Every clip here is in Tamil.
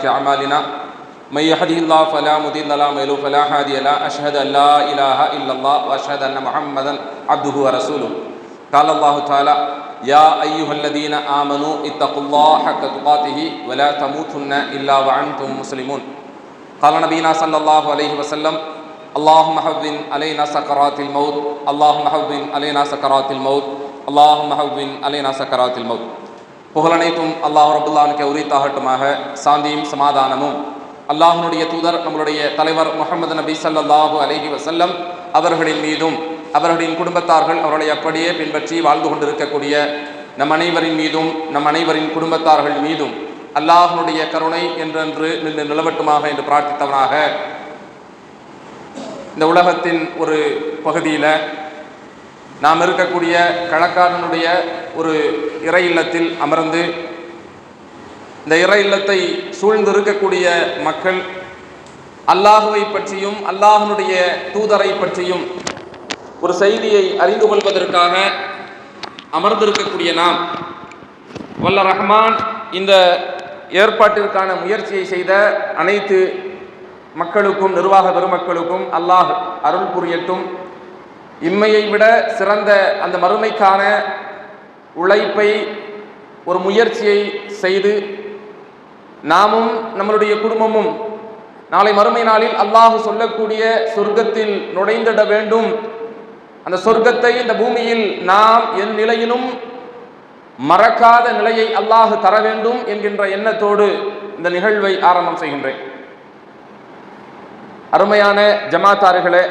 أعمالنا من يهده الله فلا مضل له ومن يضلل فلا هادي له أشهد أن لا إله إلا الله وأشهد أن محمدا عبده ورسوله قال الله تعالى يا أيها الذين آمنوا اتقوا الله حق تقاته ولا تموتن إلا وأنتم مسلمون قال نبينا صلى الله عليه وسلم اللهم هون علينا سكرات الموت اللهم هون علينا سكرات الموت اللهم هون علينا سكرات الموت. புகழனைத்தும் அல்லாஹ் ரப்பல் ஆலமீனுக்கு உரித்தாகட்டுமாக. சாந்தியும் சமாதானமும் அல்லாஹ்வுடைய தூதர் நம்முடைய தலைவர் முஹம்மது நபி ஸல்லல்லாஹு அலைஹி வஸல்லம் அவர்களின் மீதும் அவர்களின் குடும்பத்தார்கள் அவர்களை அப்படியே பின்பற்றி வாழ்ந்து கொண்டிருக்கக்கூடிய நம் அனைவரின் மீதும் நம் அனைவரின் குடும்பத்தார்கள் மீதும் அல்லாஹ்வுடைய கருணை என்றென்று நின்று நிலவட்டுமாக என்று பிரார்த்தித்தவனாக, இந்த உலகத்தின் ஒரு பகுதியில் நாம் இருக்கக்கூடிய கணக்காரனுடைய ஒரு இறை இல்லத்தில் அமர்ந்து இந்த இறை இல்லத்தை சூழ்ந்து இருக்கக்கூடிய மக்கள் அல்லாஹுவை பற்றியும் அல்லாஹ்வுடைய தூதரை பற்றியும் ஒரு செய்தியை அறிந்து கொள்வதற்காக அமர்ந்திருக்கக்கூடிய நாம், வல்ல ரஹ்மான் இந்த ஏற்பாட்டிற்கான முயற்சியை செய்த அனைத்து மக்களுக்கும் நிர்வாக பெருமக்களுக்கும் அல்லாஹ் அருள் புரியட்டும். இம்மையை விட சிறந்த அந்த மறுமைக்கான உழைப்பை ஒரு முயற்சியை செய்து நாமும் நம்மளுடைய குடும்பமும் நாளை மறுமை நாளில் அல்லாஹ் சொல்லக்கூடிய சொர்க்கத்தில் நுழைந்திட வேண்டும். அந்த சொர்க்கத்தை இந்த பூமியில் நாம் என் நிலையிலும் மறக்காத நிலையை அல்லாஹ் தர வேண்டும் என்கின்ற எண்ணத்தோடு இந்த நிகழ்வை ஆரம்பம் செய்கின்றேன். அருமையான ஜமாத்தார்களே,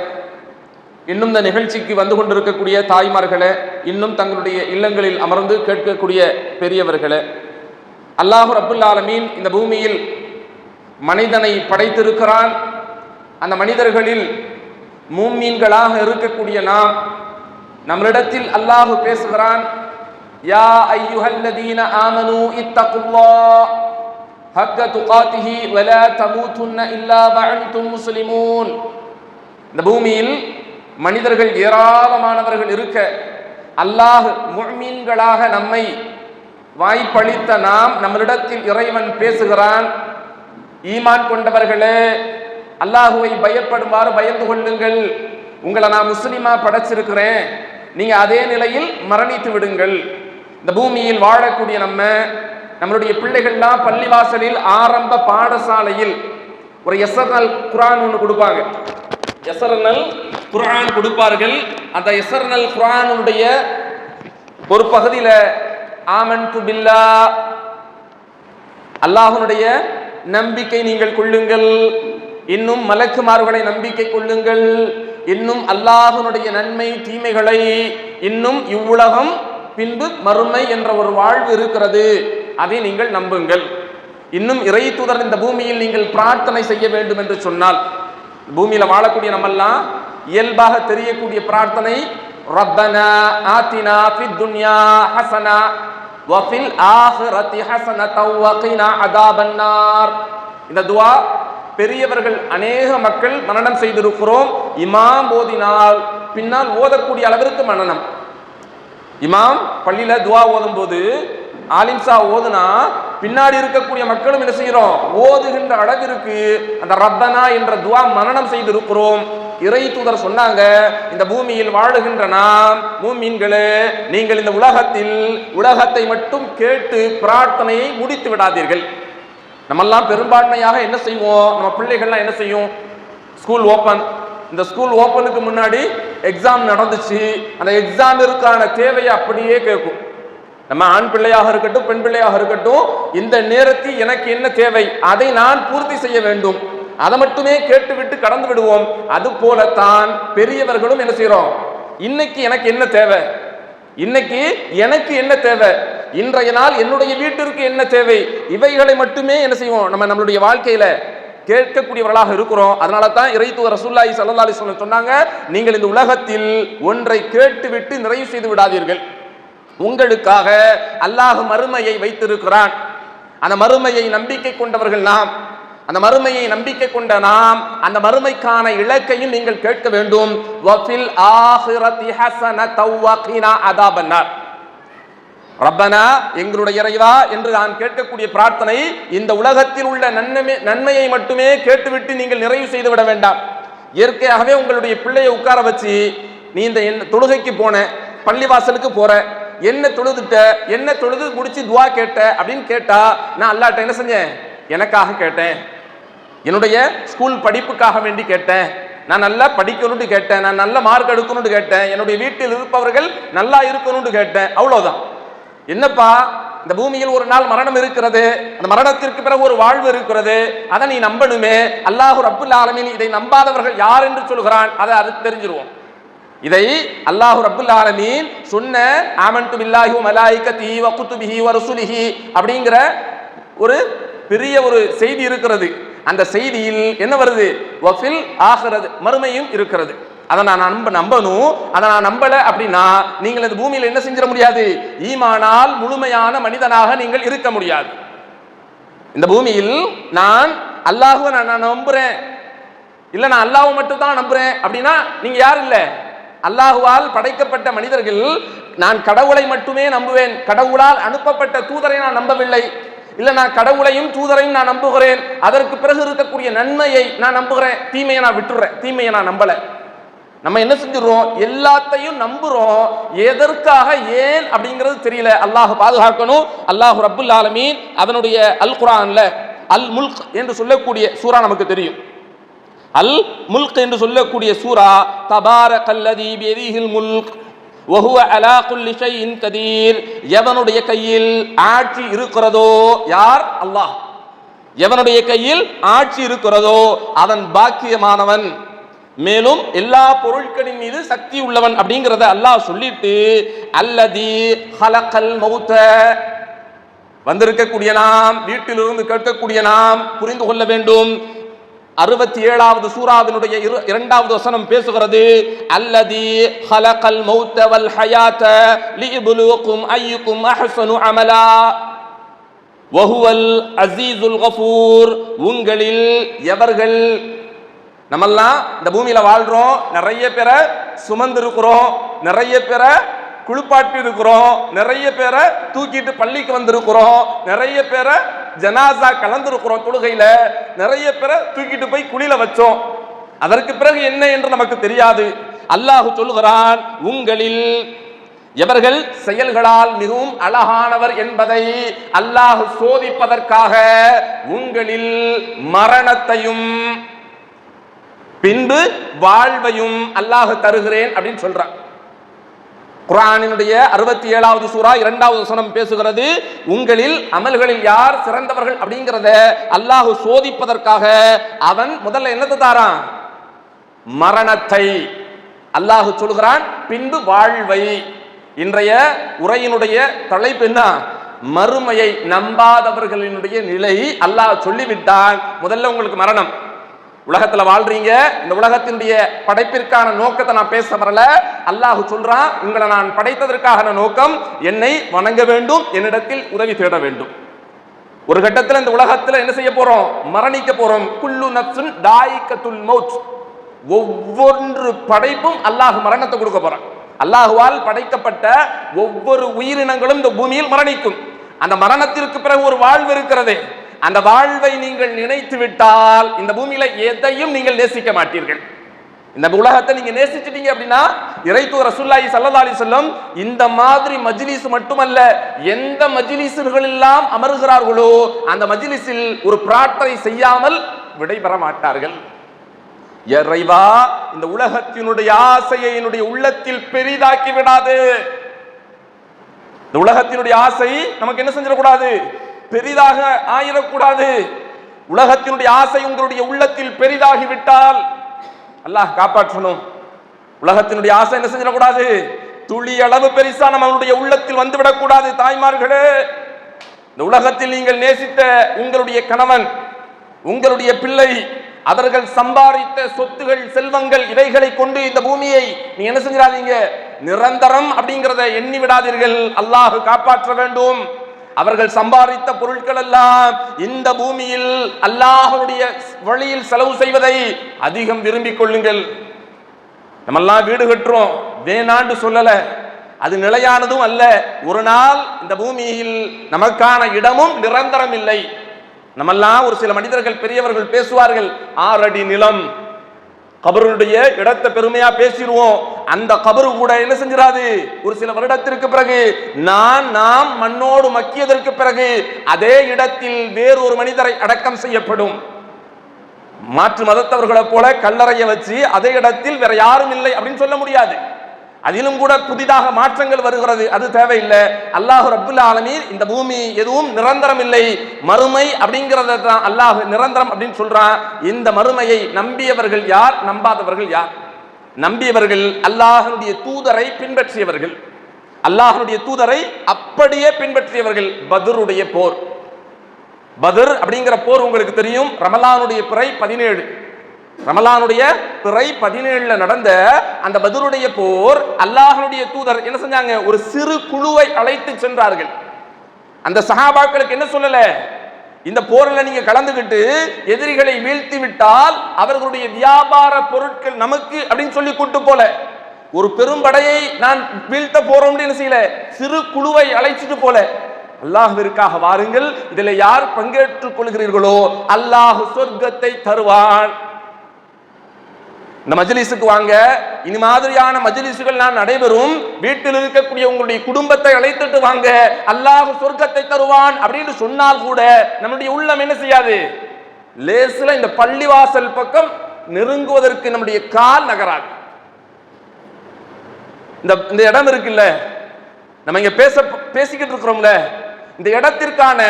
இன்னும் இந்த நிகழ்ச்சிக்கு வந்து கொண்டிருக்கக்கூடிய தாய்மார்களே, இன்னும் தங்களுடைய இல்லங்களில் அமர்ந்து கேட்கக்கூடிய பெரியவர்களே, அல்லாஹ் ரப்புல் ஆலமீன் இந்த பூமியில் மனிதனை படைத்திருக்கிறான். அந்த மனிதர்களில் மூமீன்களாக இருக்கக்கூடிய நாம், நம்மளிடத்தில் அல்லாஹ் பேசுகிறான். யா அய்யுஹல்லதீன ஆமனூ இத்தகுல்லாஹ் ஹக்க துகாத்திஹி வலா தமூதுன்ன இல்லா வஅன்தும் முஸ்லிமூன். இந்த பூமியில் மனிதர்கள் ஏராளமானவர்கள் இருக்க அல்லாஹ் முஃமின்களாக நம்மை வாய்ப்பளித்த நாம், நம்மளிடத்தில் இறைவன் பேசுகிறான். ஈமான் கொண்டவர்களே, அல்லாஹுவை பயப்படுமாறு பயந்து கொள்ளுங்கள். உங்களை நான் முஸ்லிமா படைச்சிருக்கிறேன், நீங்க அதே நிலையில் மரணித்து விடுங்கள். இந்த பூமியில் வாழக்கூடிய நம்மளுடைய பிள்ளைகள்லாம் பள்ளிவாசலில் ஆரம்ப பாடசாலையில் ஒரு எஸ்எர்எல் குர்ஆன் ஒன்று கொடுப்பாங்க. எஸ்எர்எல் குர்ஆன் கொடுப்பார்கள். அந்த எஸ்எர்எல் குர்ஆனுடைய ஒரு பகுதியில் ஆமன்து பில்லாஹ், அல்லாஹ்வுடைய நம்பிக்கை நீங்கள் கொள்ளுங்கள், இன்னும் மலக்குமார்களை நம்பிக்கை கொள்ளுங்கள், இன்னும் அல்லாஹ்வுடைய நன்மை தீமைகளை, இன்னும் இவ்வுலகம் பின்பு மறுமை என்ற ஒரு வாழ்வு இருக்கிறது, அதை நீங்கள் நம்புங்கள். இன்னும் இறை தூதர் இந்த பூமியில் நீங்கள் பிரார்த்தனை செய்ய வேண்டும் என்று சொன்னால், பூமியில வாழக்கூடிய நம்மெல்லாம் இயல்பாக தெரியக்கூடிய பிரார்த்தனை ரப்பனா ஆத்தினா ஃபித் துன்யா ஹஸனா வ ஃபில் ஆখিরাতি ஹஸனத்தன் வ கினா அஸாபன்னார். இந்த துஆ பெரியவர்கள் அநேக மக்கள் மனனம் செய்திருக்கிறோம். இமாம் ஓதினால் பின்னால் ஓதக்கூடிய அளவிற்கு மனனம். இமாம் பள்ளியில துஆ ஓதும் போது ஆலிம்சா ஓதுனா பின்னாடி இருக்கக்கூடிய மக்களும் என்ன செய்யறோம், ஓதுகின்ற அளவிற்கு அந்த ரப்பனா என்ற துஆ மனனம் செய்திருக்கிறோம். இறை தூதர் சொன்னாங்க, இந்த பூமியில் வாழுகின்ற நாம் மூமின்களே, நீங்கள் இந்த உலகத்தை மட்டும் கேட்டு பிரார்த்தனையை முடித்து விடாதீர்கள். நம்மெல்லாம் பெரும்பான்மையாக என்ன செய்வோம், நம்ம பிள்ளைகள்லாம் என்ன செய்யும், ஸ்கூல் ஓப்பன், இந்த ஸ்கூல் ஓப்பனுக்கு முன்னாடி எக்ஸாம் நடந்துச்சு, அந்த எக்ஸாமிற்கான தேவையை அப்படியே கேட்கும். நம்ம ஆண் பிள்ளையாக இருக்கட்டும் பெண் பிள்ளையாக இருக்கட்டும், இந்த நேரத்தில் எனக்கு என்ன தேவை அதை நான் பூர்த்தி செய்ய வேண்டும், அதை மட்டுமே கேட்டுவிட்டு கடந்து விடுவோம். அது போலத்தான் பெரியவர்களும் என்ன செய்யறோம், இன்னைக்கு எனக்கு என்ன தேவை, இன்னைக்கு எனக்கு என்ன தேவை, இன்றைய நாள் என்னுடைய வீட்டிற்கு என்ன தேவை, இவைகளை மட்டுமே என்ன செய்வோம், நம்மளுடைய வாழ்க்கையில கேட்கக்கூடியவர்களாக இருக்கிறோம். அதனால தான் இறை தூதர் ரசூலுல்லாஹி ஸல்லல்லாஹு அலைஹி வஸல்லம் சொன்னாங்க, நீங்கள் இந்த உலகத்தில் ஒன்றை கேட்டுவிட்டு நிறைவு செய்து விடாதீர்கள். உங்களுக்காக அல்லாஹ் மறுமையை வைத்திருக்கிறான். அந்த மறுமையை நம்பிக்கை கொண்டவர்கள் நாம், அந்த மறுமையை நம்பிக்கை கொண்ட நாம் அந்த மறுமைக்கான இலக்கையும் நீங்கள் கேட்க வேண்டும். வஃபில் ஆখিরাতি ஹஸனத்தன் வ கினா அஸாபன்னார். ரப்பனா எங்களுடைய இறைவா என்று நான் கேட்கக்கூடிய பிரார்த்தனை இந்த உலகத்தில் உள்ள நன்மையை மட்டுமே கேட்டுவிட்டு நீங்கள் நிறைவு செய்து விட வேண்டாம். இயற்கையாகவே உங்களுடைய பிள்ளையை உட்கார வச்சு நீ இந்த தொழுகைக்கு போன, பள்ளிவாசலுக்கு போற, என்ன தொழுதுட்ட, என்ன தொழுது முடிச்சு துவா கேட்ட அப்படின்னு கேட்டா, நான் அல்லாஹ்ட்ட என்ன செஞ்சேன்? எனக்காக கேட்டேன், என்னுடைய ஸ்கூல் படிப்புக்காக வேண்டி கேட்டேன், நான் நல்லா படிக்கணும்னு கேட்டேன், நான் நல்ல மார்க் எடுக்கணும்னு கேட்டேன், என்னுடைய வீட்டில் இருப்பவர்கள் நல்லா இருக்கணும்னு கேட்டேன். அவ்வளவுதான். என்னப்பா, இந்த பூமியில் ஒரு நாள் மரணம் இருக்கிறது, அந்த மரணத்திற்கு பிறகு ஒரு வாழ்வு இருக்கிறது, அதை நீ நம்பணுமே. அல்லாஹ் ரப்புல் ஆலமீன் இதை நம்பாதவர்கள் யார் என்று சொல்கிறான், அதை அது தெரிஞ்சிருவோம். இதை அல்லாஹ் ரப்புல் ஆலமீன் சொன்ன ஆமன்து பில்லாஹி வ மலாயிகத்திஹி வ குதுபிஹி வ ருசுலிஹி அப்படிங்கிற ஒரு பெரிய ஒரு செய்தி இருக்கிறது. அந்த செய்தியில் என்ன வருது? வஃபில் ஆகிரத், மறுமையும் இருக்கிறது. அதை நான் நம்பணும். அதை நான் நம்பல அப்படின்னா நீங்கள் இந்த பூமியில் என்ன செஞ்சிட முடியாது? ஈமானால் முழுமையான மனிதனாக நீங்கள் இருக்க முடியாது. இந்த பூமியில் நான் அல்லாஹ்வை நான் நம்புறேன், இல்ல நான் அல்லாஹ்வை மட்டும் தான் நம்புறேன் அப்படின்னா நீங்க யார்? இல்ல, அல்லாஹுவால் படைக்கப்பட்ட மனிதர்கள். நான் கடவுளை மட்டுமே நம்புவேன், கடவுளால் அனுப்பப்பட்ட தூதரை நான் நம்பவில்லை, இல்ல நான் கடவுளையும் தூதரையும் நான் நம்புகிறேன், அதற்கு பிறகு இருக்கக்கூடிய நன்மையை நான் நம்புகிறேன், தீமையை நான் விட்டுறேன், தீமையை நான் நம்பல. நம்ம என்ன செஞ்சிடறோம்? எல்லாத்தையும் நம்புறோம், எதற்காக, ஏன் அப்படிங்கிறது தெரியல. அல்லாஹ் பாதுகாக்கணும். அல்லாஹ் ரப்புல் ஆலமீன் அதனுடைய அல் குர்ஆன்ல அல் முல்க் என்று சொல்லக்கூடிய சூரா நமக்கு தெரியும். அல் முல்க் என்று சொல்லக்கூடிய சூரா தபாரகல்லதி பியதிஹில் முல்க் வஹுவ அலா குல்லி ஷைஇன் கதீர். எவனுடைய கையில் ஆட்சி இருக்கிறதோ, யார்? அல்லாஹ். எவனுடைய கையில் ஆட்சி இருக்கிறதோ அவன் பாக்கியமானவன், மேலும் எல்லா பொருட்களின் மீது சக்தி உள்ளவன் அப்படிங்கிறத அல்லாஹ் சொல்லிட்டு அல்லதி ஹலகல் மௌத, வந்திருக்கக்கூடிய நாம், வீட்டிலிருந்து கேட்கக்கூடிய நாம் புரிந்து கொள்ள வேண்டும். 67வது சூராவினுடைய 2வது வசனம் பேசுகிறது, அல்லதி ஹலகல் மௌத வல் ஹயாத லியப்லுவக்கும் அய்யுக்கும் அஹ்ஸனு அமலா வஹுவல் அஸீஸுல் கஃபூர். உங்களில் எவர்கள், நம்மெல்லாம் இந்த பூமியில வாழ்றோம், நிறைய பேரை சுமந்து இருக்கிறோம், நிறைய பேரை குளிப்பாட்டி இருக்கிறோம், நிறைய பேரை தூக்கிட்டு பள்ளிக்கு வந்திருக்கிறோம், நிறைய பேரை ஜனாசா கலந்திருக்கிறோம், தொழுகையில நிறைய பேரை தூக்கிட்டு போய் குழியில வச்சோம். அதற்கு பிறகு என்ன என்று நமக்கு தெரியாது. அல்லாஹ் சொல்லுகிறான், உங்களில் எவர்கள் செயல்களால் மிகவும் அழகானவர் என்பதை அல்லாஹ் சோதிப்பதற்காக உங்களில் மரணத்தையும் பின்பு வாழ்வையும் அல்லாஹ் தருகிறேன் அப்படின்னு சொல்றான். குர்ஆனினுடைய 67வது சூரா 2வது வசனம் பேசுகிறது, உங்களில் அமல்களில் யார் சிறந்தவர்கள் அப்படிங்கிறத அல்லாஹ் சோதிப்பதற்காக அவன் முதல்ல என்னத்தை தாரான்? மரணத்தை. அல்லாஹ் சொல்கிறான், பின்பு வாழ்வை. இன்றைய உரையினுடைய தலைப்பு என்ன? மறுமையை நம்பாதவர்களினுடைய நிலை அல்லாஹ் சொல்லிவிட்டான். முதல்ல உங்களுக்கு மரணம். உலகத்துல வாழ்றீங்க, இந்த உலகத்தினுடைய படைப்பிற்கான நோக்கத்தை நான் பேச வரல. அல்லாஹ் சொல்றான், உங்களை நான் படைத்ததற்கான நோக்கம் என்னை வணங்க வேண்டும், என்னிடத்தில் உதவி தேட வேண்டும். ஒரு கட்டத்தில் இந்த உலகத்தில் என்ன செய்ய போறோம்? மரணிக்க போறோம். குல்லு நஃப்ஸுன் தாயிகத்துல் மௌத். ஒவ்வொரு படைப்பும் அல்லாஹ் மரணத்தை கொடுக்க போறான். அல்லாஹுவால் படைக்கப்பட்ட ஒவ்வொரு உயிரினங்களும் இந்த பூமியில் மரணிக்கும். அந்த மரணத்திற்கு பிறகு ஒரு வாழ்வு இருக்கிறது. அந்த வாழ்வை நீங்கள் நினைத்து விட்டால் இந்த பூமியில எதையும் நீங்கள் நேசிக்க மாட்டீர்கள். இந்த உலகத்தை நீங்க நேசிச்சிட்டீங்க அப்படின்னா, இறைத்தூதர் ரசூலுல்லாஹி ஸல்லல்லாஹு அலைஹி வஸல்லம் இந்த மாதிரி மஜ்லிஸ் மட்டுமல்ல, எந்த மஜ்லிஸ்கள் எல்லாம் அமர்கிறார்களோ அந்த மஜ்லிஸில் ஒரு பிரார்த்தனை செய்யாமல் விடைபெற மாட்டார்கள். இறைவா, இந்த உலகத்தினுடைய ஆசையை என்னுடைய உள்ளத்தில் பெரிதாக்கி விடாது. இந்த உலகத்தினுடைய ஆசை நமக்கு என்ன செஞ்சிடக்கூடாது? பெரிதாக ஆயிடக்கூடாது. உலகத்தினுடைய ஆசை உங்களுடைய உள்ளத்தில் பெரிதாகிவிட்டால் அல்லாஹ் காப்பாற்றணும். உலகத்தினுடைய ஆசை என்ன செஞ்சிடக்கூடாது? துளி அளவு பெரிசா நம்மளுடைய உள்ளத்தில் வந்துவிடக்கூடாது. தாய்மார்களே, இந்த உலகத்தில் நீங்கள் நேசித்த உங்களுடைய கணவன், உங்களுடைய பிள்ளை, அவர்கள் சம்பாதித்த சொத்துகள், செல்வங்கள், இவைகளை கொண்டு இந்த பூமியை நீ என்ன செஞ்சிடாதீங்க, நிரந்தரம் அப்படிங்கிறத எண்ணி விடாதீர்கள். அல்லாஹ் காப்பாற்ற வேண்டும். அவர்கள் சம்பாதித்த பொருட்கள் எல்லாம் இந்த பூமியில் அல்லாஹ்வுடைய வழியில் செலவு செய்வதை அதிகம் விரும்பிக் கொள்ளுங்கள். நம்மெல்லாம் வீடு கட்டுறோம், வேணாண்டு சொல்லல. அது நிலையானதும் அல்ல. ஒரு நாள் இந்த பூமியில் நமக்கான இடமும் நிரந்தரம் இல்லை. நம்மெல்லாம் ஒரு சில மனிதர்கள் பெரியவர்கள் பேசுவார்கள், 6 அடி நிலம், கபருடைய இடத்தை பெருமையா பேசிடுவோம். அந்த கபரு கூட என்ன செஞ்சிடாது, ஒரு சில வருடத்திற்கு பிறகு நாம் மண்ணோடு மக்கியதற்கு பிறகு அதே இடத்தில் வேறொரு மனிதரை அடக்கம் செய்யப்படும். மாற்று மதத்தவர்களை போல கல்லறையை வச்சு அதே இடத்தில் வேற யாரும் இல்லை அப்படின்னு சொல்ல முடியாது. அதிலும் கூட புதிதாக மாற்றங்கள் வருகிறது. அது தேவையில்லை. அல்லாஹ் ரப்புல் ஆலமீன் இந்த பூமி எதுவும் நிரந்தரம் இல்லை, மறுமை அப்படிங்கறத தான் அல்லாஹ் நிரந்தரம் அப்படின்னு சொல்றான். இந்த மறுமையை நம்பியவர்கள் யார், நம்பாதவர்கள் யார்? நம்பியவர்கள் அல்லாஹ்வுடைய தூதரை பின்பற்றியவர்கள், அல்லாஹ்வுடைய தூதரை அப்படியே பின்பற்றியவர்கள். பத்ருடைய போர், பத்ர் அப்படிங்கிற போர் உங்களுக்கு தெரியும். ரமலானுடைய பிறை 17, ரமலானுடைய பிறை 17 நடந்த அந்த பத்ருடைய போர், அல்லாஹ்வுடைய தூதர் என்ன செஞ்சாங்க, ஒரு சிறு குழுவை அழைத்து சென்றார்கள். அந்த சஹாபாக்களுக்கு என்ன சொல்லல, இந்த போரில் நீங்க கலந்துகிட்டு எதிரிகளை வீழ்த்தி விட்டால் அவர்களுடைய வியாபார பொருட்கள் நமக்கு அப்படின்னு சொல்லி கூட்டு போல, ஒரு பெரும்படையை நான் வீழ்த்த போறோம் என்ன செய்யல, சிறு குழுவை அழைச்சிட்டு போல, அல்லாஹ்விற்காக வாருங்கள், இதில் யார் பங்கேற்றுக் கொள்கிறீர்களோ அல்லாஹ் சொர்க்கத்தை தருவான். இந்த மஜ்லிஸுக்கு வாங்க, இனி மாதிரியான மஜ்லிஸுகள் நான் நடைபெறும், வீட்டில் இருக்கக்கூடிய உங்களுடைய குடும்பத்தை அழைத்துட்டு வாங்க, அல்லாஹ் சொர்க்கத்தை தருவான் அப்படின்னு சொன்னால் கூட நம்முடைய உள்ளம் என்ன செய்யாது, லேசில இந்த பள்ளிவாசல் பக்கம் நெருங்குவதற்கு நம்முடைய கால் நகராது. இந்த இடம் இருக்குல்ல, நம்ம இங்க பேசிக்கிட்டு இருக்கிறோம்ல, இந்த இடத்திற்கான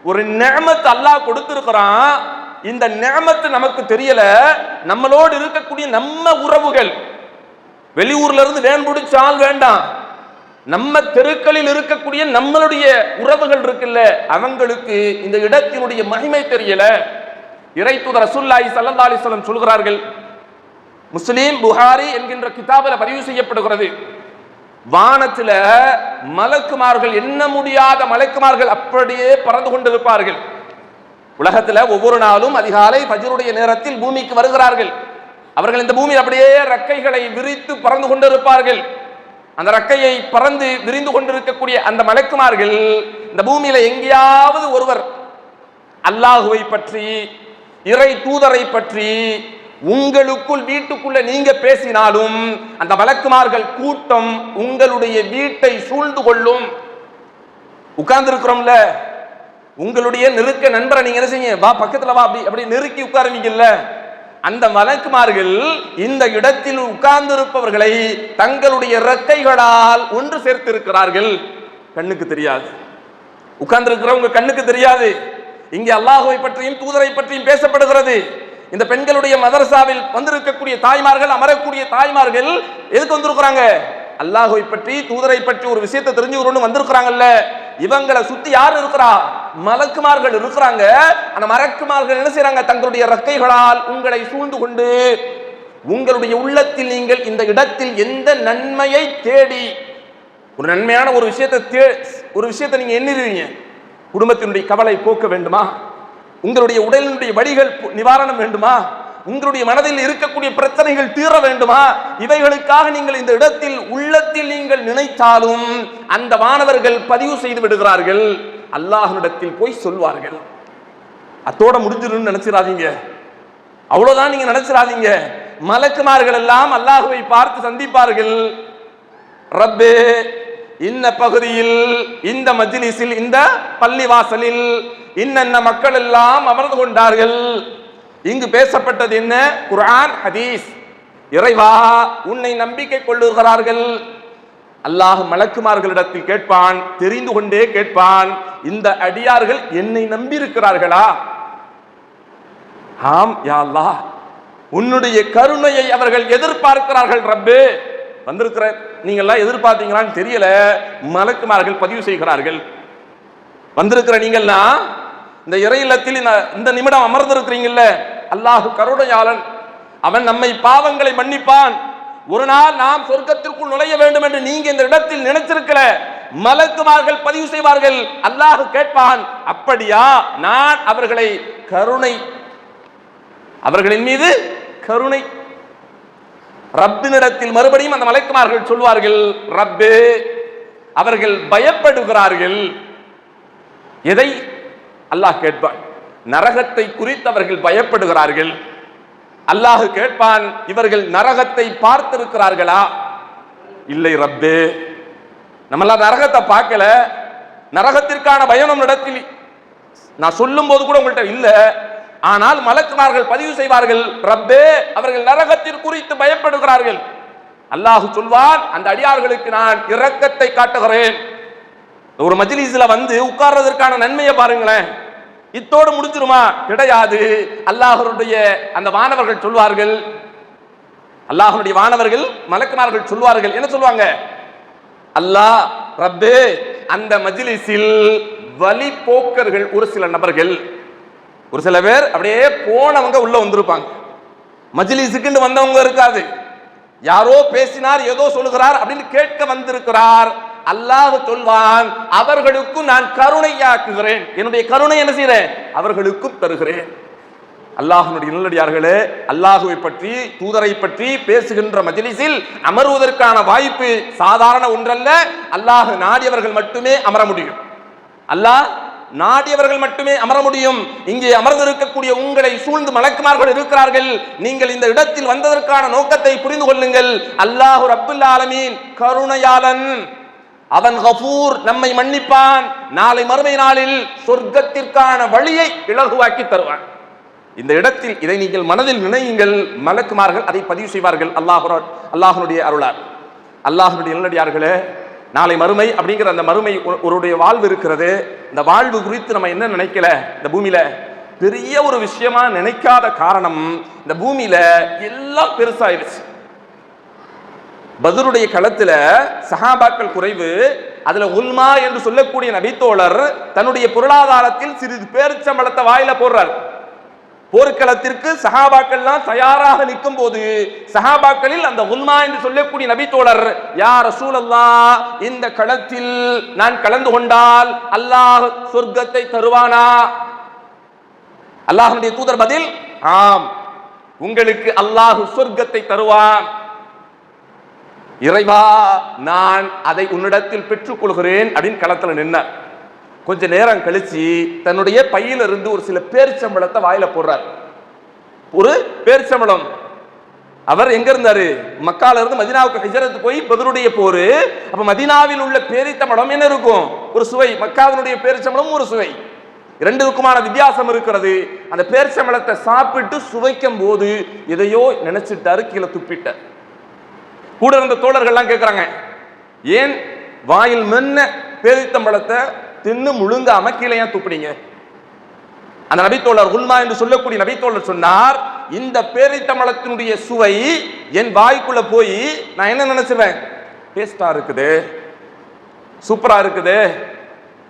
ஒரு நிஅமத் அல்லாஹ் கொடுத்திருக்கிறான். இந்த நிஅமத் நமக்கு தெரியல. நம்மளோடு இருக்கக்கூடிய நம்ம உறவுகள், வெளியூர்ல இருந்து வேன் பிடிச்சால் வேண்டாம், நம்ம தெருக்களில் இருக்கக்கூடிய நம்மளுடைய உறவுகள் இருக்குல்ல, அவங்களுக்கு இந்த இடத்தினுடைய மகிமை தெரியல. இறைத்தூதர் ரசூலுல்லாஹி ஸல்லல்லாஹு அலைஹி வஸல்லம் சொல்கிறார்கள், முஸ்லிம் புகாரி என்கின்ற கிதாபில் பதிவு செய்யப்படுகிறது, வானத்துல மலக்குமார்கள், எண்ண முடியாத மலக்குமார்கள் அப்படியே பறந்து கொண்டிருப்பார்கள். உலகத்துல ஒவ்வொரு நாளும் அதிகாலை ஃபஜ்ருடைய நேரத்தில் பூமிக்கு வருகிறார்கள். அவர்கள் இந்த பூமியில் அப்படியே ரெக்கைகளை விரித்து பறந்து கொண்டிருப்பார்கள். அந்த ரெக்கையை பறந்து விரிந்து கொண்டிருக்கக்கூடிய அந்த மலக்குமார்கள் இந்த பூமியில எங்கேயாவது ஒருவர் அல்லாஹுவை பற்றி, இறை தூதரை பற்றி உங்களுக்குள் வீட்டுக்குள்ள நீங்க பேசினாலும் அந்த மலக்குமார்கள் கூட்டம் உங்களுடைய வீட்டை சூழ்ந்து கொள்ளும். உட்கார்ந்து இருக்கிறோம்ல, உங்களுடைய நெருக்க நண்பரை நீங்க என்ன செய்ய, வா பக்கத்துல வா, அப்படி நெருக்கி உட்காருவீங்கல்ல, அந்த மலக்குமார்கள் இந்த இடத்தில் உட்கார்ந்து இருப்பவர்களை தங்களுடைய இறக்கைகளால் ஒன்று சேர்த்து இருக்கிறார்கள். கண்ணுக்கு தெரியாது, உட்கார்ந்து இருக்கிறவங்க கண்ணுக்கு தெரியாது. இங்கே அல்லாஹுவை பற்றியும் தூதரை பற்றியும் பேசப்படுகிறது. இந்த பெண்களுடைய மதரசாவில் வந்திருக்கக்கூடிய தாய்மார்கள், அமரக்கூடிய தாய்மார்கள் எதுக்கு வந்திருக்கிறாங்க, அல்லாஹுவை பற்றி தூதரை பற்றி ஒரு விஷயத்தை தெரிஞ்சுக்கிறோன்னு வந்திருக்கிறாங்கல்ல. இவங்களை சுத்தி யார் இருக்கிறா, மலக்குமார்கள் இருக்கிறாங்க. அந்த மலக்குமார்கள் என்ன செய்யறாங்க, தங்களுடைய ரெக்கைகளால் உங்களை சூழ்ந்து கொண்டு உங்களுடைய உள்ளத்தில் நீங்கள் இந்த இடத்தில் எந்த நன்மையை தேடி, ஒரு நன்மையான ஒரு விஷயத்தை நீங்க எண்ணிடுவீங்க. குடும்பத்தினுடைய கவலை போக்க வேண்டுமா, உங்களுடைய உடலினுடைய வலிகள் நிவாரணம் வேண்டுமா, உங்களுடைய மனதில் இருக்கக்கூடிய பிரச்சனைகள் தீர வேண்டுமா, இவைகளுக்காக நீங்கள் இந்த இடத்தில் உள்ளத்தில் நீங்கள் நினைத்தாலும் அந்த மாணவர்கள் பதிவு செய்து விடுகிறார்கள், அல்லாஹ்விடத்தில் போய் சொல்வார்கள். அத்தோட முடிஞ்சிருன்னு நினைச்சிடாதீங்க, அவ்வளவுதான் நீங்க நினைச்சிடாதீங்க. மலக்குமார்கள் எல்லாம் அல்லாஹுவை பார்த்து சந்திப்பார்கள். ரப்பே, இந்த பகுதியில், இந்த மஜ்லிஸில், இந்த பள்ளிவாசலில் இன்னென்ன மக்கள் எல்லாம் அமர்ந்து கொண்டார்கள். இங்கு பேசப்பட்டது என்ன, குர்ஆன் ஹதீஸ். இறைவா, உன்னை நம்பிக்கை கொள்ளுகிறார்கள். அல்லாஹ் மலக்குமார்களிடத்தில் கேட்பான், தெரிந்து கொண்டே கேட்பான், இந்த அடியார்கள் என்னை நம்பி இருக்கிறார்களா? ஆம் யா அல்லாஹ், உன்னுடைய கருணையை அவர்கள் எதிர்பார்க்கிறார்கள். ரப்பே, வந்திருக்கிற நீங்க எல்லாம் எதிர்பார்த்தீங்களான்னு தெரியல, மலக்குமார்கள் பதிவு செய்கிறார்கள். வந்திருக்கிற நீங்கள்னா இந்த இறை இல்லத்தில் இந்த நிமிடம் அமர்ந்திருக்கிறீங்கல்ல, அல்லாஹ் கருணையாளன், அவன் நம்மை பாவங்களை மன்னிப்பான். ஒரு நாள் நாம் சொர்க்கத்திற்குள் நுழைய வேண்டும் என்று நீங்க இந்த இடத்தில் நினைச்சிருக்கல, மலக்குமார்கள் பதிவு செய்வார்கள். அல்லாஹ் கேட்பான், அப்படியா, நான் அவர்களை கருணை, அவர்களின் மீது கருணை. ரப்பினிடத்தில் மறுபடியும் அந்த மலக்குமார்கள் சொல்வார்கள், ரப்பே, அவர்கள் பயப்படுகிறார்கள். எதை? அல்லாஹ் கேட்பான், நரகத்தை குறித்து அவர்கள் பயப்படுகிறார்கள். அல்லாஹ் கேட்பான், இவர்கள் நரகத்தை பார்த்திருக்கிறார்களா? இல்லை ரப்பே, நம்மளாம் நரகத்தை பார்க்கல, நரகத்திற்கான பயம் நம் இடத்தில் நான் சொல்லும் போது கூட உங்கள்கிட்ட இல்ல. ஆனால் மலக்குமார்கள் பதிவு செய்வார்கள், ரப்பே, அவர்கள் நரகத்திற்கு குறித்து பயப்படுகிறார்கள். அல்லாஹ் சொல்வான், அந்த அடியார்களுக்கு நான் இரக்கத்தை காட்டுகிறேன். ஒரு மஜ்லிஸ்ல வந்து உட்கார்றதற்கான நன்மையை பாருங்களேன். இத்தோடு முடிஞ்சிருமா? கிடையாது. அல்லாஹ்வுடைய அந்த வானவர்கள் சொல்வார்கள், அல்லாஹ்வுடைய வானவர்கள் மலக்குமார்கள் சொல்வார்கள், என்ன சொல்வாங்க? அல்லாஹ், ரப்பே, அந்த மஜ்லிஸில் வழி போக்கர்கள் ஒரு சில நபர்கள், ஒரு சில பேர் அப்படியே போனவங்க உள்ள வந்திருப்பாங்க. மஜ்லிஸுக்கு வந்தவங்க இருக்காது, யாரோ பேசினார், ஏதோ சொல்லுகிறார் அப்படின்னு கேட்க வந்திருக்கிறார். அல்லாஹ் சொல்வான், அவர்களுக்கும் நான் கருணையாக்குகிறேன், என்னுடைய கருணை என்ன செய்றேன்? அவர்களுக்கும் தருகிறேன். அல்லாஹ்வுடைய நல்லடியார்களே, அல்லாஹுவை பற்றி, தூதரை பற்றி பேசுகின்ற மஜ்லிஸில் அமர்வதற்கான வாய்ப்பு சாதாரண ஒன்றல்ல. அல்லாஹ் நாடியவர்கள் மட்டுமே அமர முடியும். அல்லாஹ் நாடியவர்கள் மட்டுமே அமர முடியும். இங்கே அமர்ந்திருக்கக்கூடிய உங்களை சூழ்ந்து மலக்குமார்கள் இருக்கிறார்கள். நீங்கள் இந்த இடத்தில் வந்ததற்கான நோக்கத்தை புரிந்து கொள்ளுங்கள். அல்லாஹ் ரப்புல் ஆலமீன் கருணையாளன், அவன் கஃபூர், நம்மை மன்னிப்பான். நாளை மறுமை நாளில் சொர்க்கத்திற்கான வழியை இலகுவாக்கி தருவான். இந்த இடத்தில் இதை நீங்கள் மனதில் நினையுங்கள். மலக்குமார்கள் அதை பதிவு செய்வார்கள். அல்லாஹ்வுடைய அருளால். அல்லாஹ்வுடைய நல்லடியார்களே, நாளை மறுமை அப்படிங்கிற அந்த மறுமை ஒருடைய வாழ்வு இருக்கிறது. இந்த வாழ்வு குறித்து நம்ம என்ன நினைக்கல, இந்த பூமியில பெரிய ஒரு விஷயமா நினைக்காத காரணம், இந்த பூமியில எல்லாம் பெருசாயிருச்சு. பத்ருடைய களத்துல சஹாபாக்கள் குறைவு, அதுல உல்மா என்று சொல்லக்கூடிய நபித்தோழர் தன்னுடைய பொருளாதாரத்தில் சிறிது பேரிச்சம்பழத்தை வாயில போடுறார். போர்க்களத்திற்கு சஹாபாக்கள்லாம் தயாராக நிற்கும் போது சஹாபாக்களில் அந்த உல்மா என்று சொல்லக்கூடிய நபித்தோழர், யா ரசூலல்லாஹ், இந்த களத்தில் நான் கலந்து கொண்டால் அல்லாஹ் சொர்க்கத்தை தருவானா? அல்லாஹ்வுடைய தூதர் பதில், ஆம், உங்களுக்கு அல்லாஹ் சொர்க்கத்தை தருவான். இறைவா, நான் அதை உன்னிடத்தில் பெற்றுக் கொள்கிறேன் அப்படின்னு களத்தில் நின்னார். கொஞ்ச நேரம் கழிச்சு தன்னுடைய பையிலிருந்து ஒரு சில பேரிச்சம்பழத்தை வாயில போடுறார். ஒரு பேரிச்சம்பழம். அவர் எங்க இருந்தாரு? மக்கால இருந்து மதீனாவுக்கு ஹிஜ்ரத் போய் பத்ருடைய போரு. அப்ப மதீனாவில் உள்ள பேரிச்சம்பழம் என்ன இருக்கும்? ஒரு சுவை. மக்காவினுடைய பேரிச்சம்பழம் ஒரு சுவை. இரண்டுக்குமான வித்தியாசம் இருக்கிறது. அந்த பேரிச்சம்பழத்தை சாப்பிட்டு சுவைக்கும் போது எதையோ நினைச்சிட்டாரு, கீழே துப்பிட்டார். கூட இருந்த தோழர்கள்லாம் கேட்கிறாங்க, ஏன் வாயில் மென்ன பேரிச்சம்பழத்தை தின்னு முழுங்காம கீழே ஏன் துப்புறீங்க? அந்த நபித்தோழர் உல்மா என்று சொல்லக்கூடிய நபித்தோழர் சொன்னார், இந்த பேரிச்சம்பழத்தினுடைய சுவை என் வாய்க்குள்ள போய் நான் என்ன நினைச்சிருவேன்? டேஸ்டா இருக்குது, சூப்பரா இருக்குது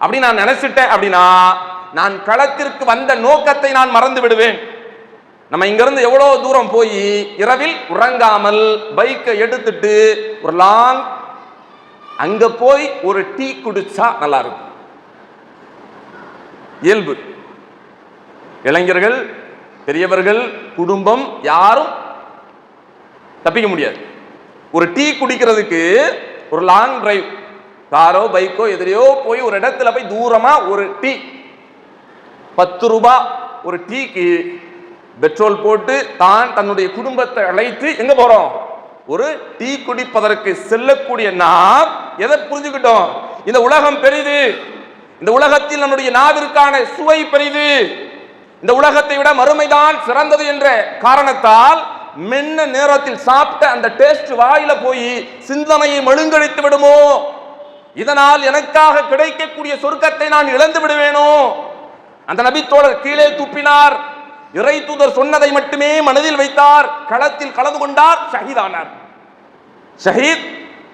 அப்படி நான் நினைச்சிட்டேன் அப்படின்னா நான் களத்திற்கு வந்த நோக்கத்தை நான் மறந்து விடுவேன். நம்ம இங்க இருந்து எவ்வளவு தூரம் போய் இரவில் உறங்காமல் பைக்கை எடுத்துட்டு ஒரு லாங் அங்க போய் ஒரு டீ குடிச்சா நல்லா இருக்கும். இயல்பு. இளைஞர்கள், பெரியவர்கள், குடும்பம் யாரும் தப்பிக்க முடியாது. ஒரு டீ குடிக்கிறதுக்கு ஒரு லாங் டிரைவ், காரோ பைக்கோ எதிரையோ போய் ஒரு இடத்துல போய் தூரமா ஒரு டீ, 10 ரூபாய் ஒரு டீக்கு பெட்ரோல் போட்டு தான் தன்னுடைய குடும்பத்தை அழைத்து எங்க போறோம்? ஒரு டீ குடிப்பதற்கு செல்லக்கூடிய நாம் எதை புரிஞ்சுக்கிட்டோம்? இந்த உலகம் பெரிது, இந்த உலகத்தில் நம்முடைய நாவிற்கான சுவை பெரிது, இந்த உலகத்தை விட மறுமைதான் சிறந்தது என்ற காரணத்தால் மென்ன நேரத்தில் சாப்பிட்ட அந்த டேஸ்ட் வாயில போய் சிந்தனையை மழுங்கடித்து விடுமோ, இதனால் எனக்காக கிடைக்கக்கூடிய சொர்க்கத்தை நான் இழந்து விடுவேனோ? அந்த நபித்தோழர் கீழே துப்பினார். இறை தூதர் சொன்னதை மட்டுமே மனதில் வைத்தார். களத்தில் கலந்து கொண்டார், ஷஹீதானார். ஷஹீத்.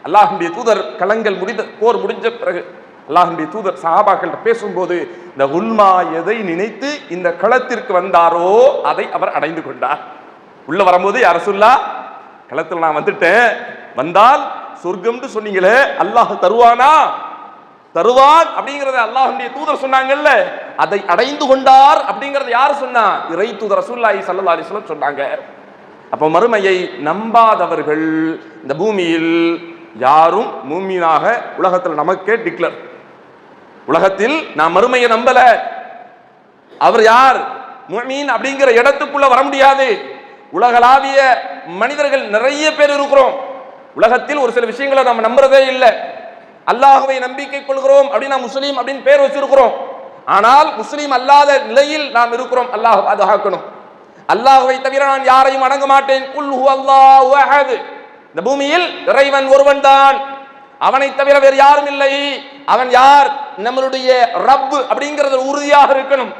அல்லாஹ்வுடைய தூதர் களங்கள் முடிந்த போர் முடிஞ்ச பிறகு அல்லாஹ்வுடைய தூதர் சஹாபாக்கள் பேசும்போது இந்த உல்மா எதை நினைத்து இந்த களத்திற்கு வந்தாரோ அதை அவர் அடைந்து கொண்டார். உள்ள வரும்போது யா ரசூலுல்லாஹ், களத்தில் நான் வந்துட்டேன், வந்தால் சொர்க்கம்னு சொன்னீங்களே, அல்லாஹ் தருவானா? தருவான் அப்படிங்கறத அல்லாஹ்வுடைய தூதர் சொன்னாங்கல்ல, அதை அடைந்து கொண்டார் அப்படிங்கறத யார் சொன்னா? இறை தூதர் ரசூலுல்லாஹி ஸல்லல்லாஹு அலைஹி வஸல்லம் சொன்னாங்க. அப்ப மறுமையை நம்பாதவர்கள் இந்த பூமியில் யாரும் மூமினாக உலகத்தில் நமக்கே டிக்ளர். உலகத்தில் நான் மறுமையை நம்பல, அவர் யார் முஃமின் அப்படிங்கிற இடத்துக்குள்ள வர முடியாது. உலகளாவிய மனிதர்கள் நிறைய பேர் இருக்கிறோம். உலகத்தில் ஒரு சில விஷயங்களை நம்ம நம்புறதே இல்லை. அல்லாஹ்வை நம்பிக்கை கொள்கிறோம் அப்படின்னு நாம் முஸ்லீம் அப்படின்னு பேர் வச்சிருக்கிறோம். ஆனால் முஸ்லீம் அல்லாத நிலையில் நாம் இருக்கிறோம். அல்லாஹ் பாதுகாக்கணும். அல்லாஹ்வை தவிர நான் யாரையும் வணங்க மாட்டேன். குல் ஹுவல்லாஹு அஹத். இந்த பூமியில் இறைவன் ஒருவன் தான், அவனை தவிர வேறு யாரும் இல்லை. அவன் யார்? நம்மளுடைய ரப் அப்படிங்கிறது உறுதியாக இருக்கணும்.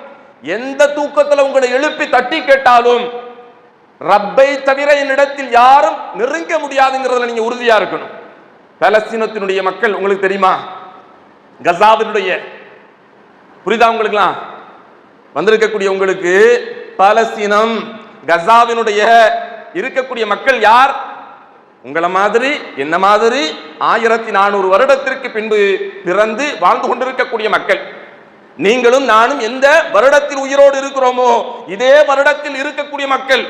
எந்த தூக்கத்தில் உங்களை எழுப்பி தட்டி கேட்டாலும் ரப்பை தவிர என்னிடத்தில் யாரும் நெருங்க முடியாதுங்கிறதுல நீங்க உறுதியா இருக்கணும். பலஸ்தீனத்தினுடைய மக்கள் உங்களுக்கு தெரியுமா? கசாவினுடைய புரிதா உங்களுக்குலாம்? வந்திருக்கக்கூடிய உங்களுக்கு பலஸ்தீனம் கசாவினுடைய இருக்கக்கூடிய மக்கள் யார்? உங்களை மாதிரி என்ன மாதிரி 1400 வருடத்திற்கு பின்பு பிறந்து வாழ்ந்து கொண்டிருக்கக்கூடிய மக்கள். நீங்களும் நானும் எந்த வருடத்தில் உயிரோடு இருக்கிறோமோ இதே வருடத்தில் இருக்கக்கூடிய மக்கள்.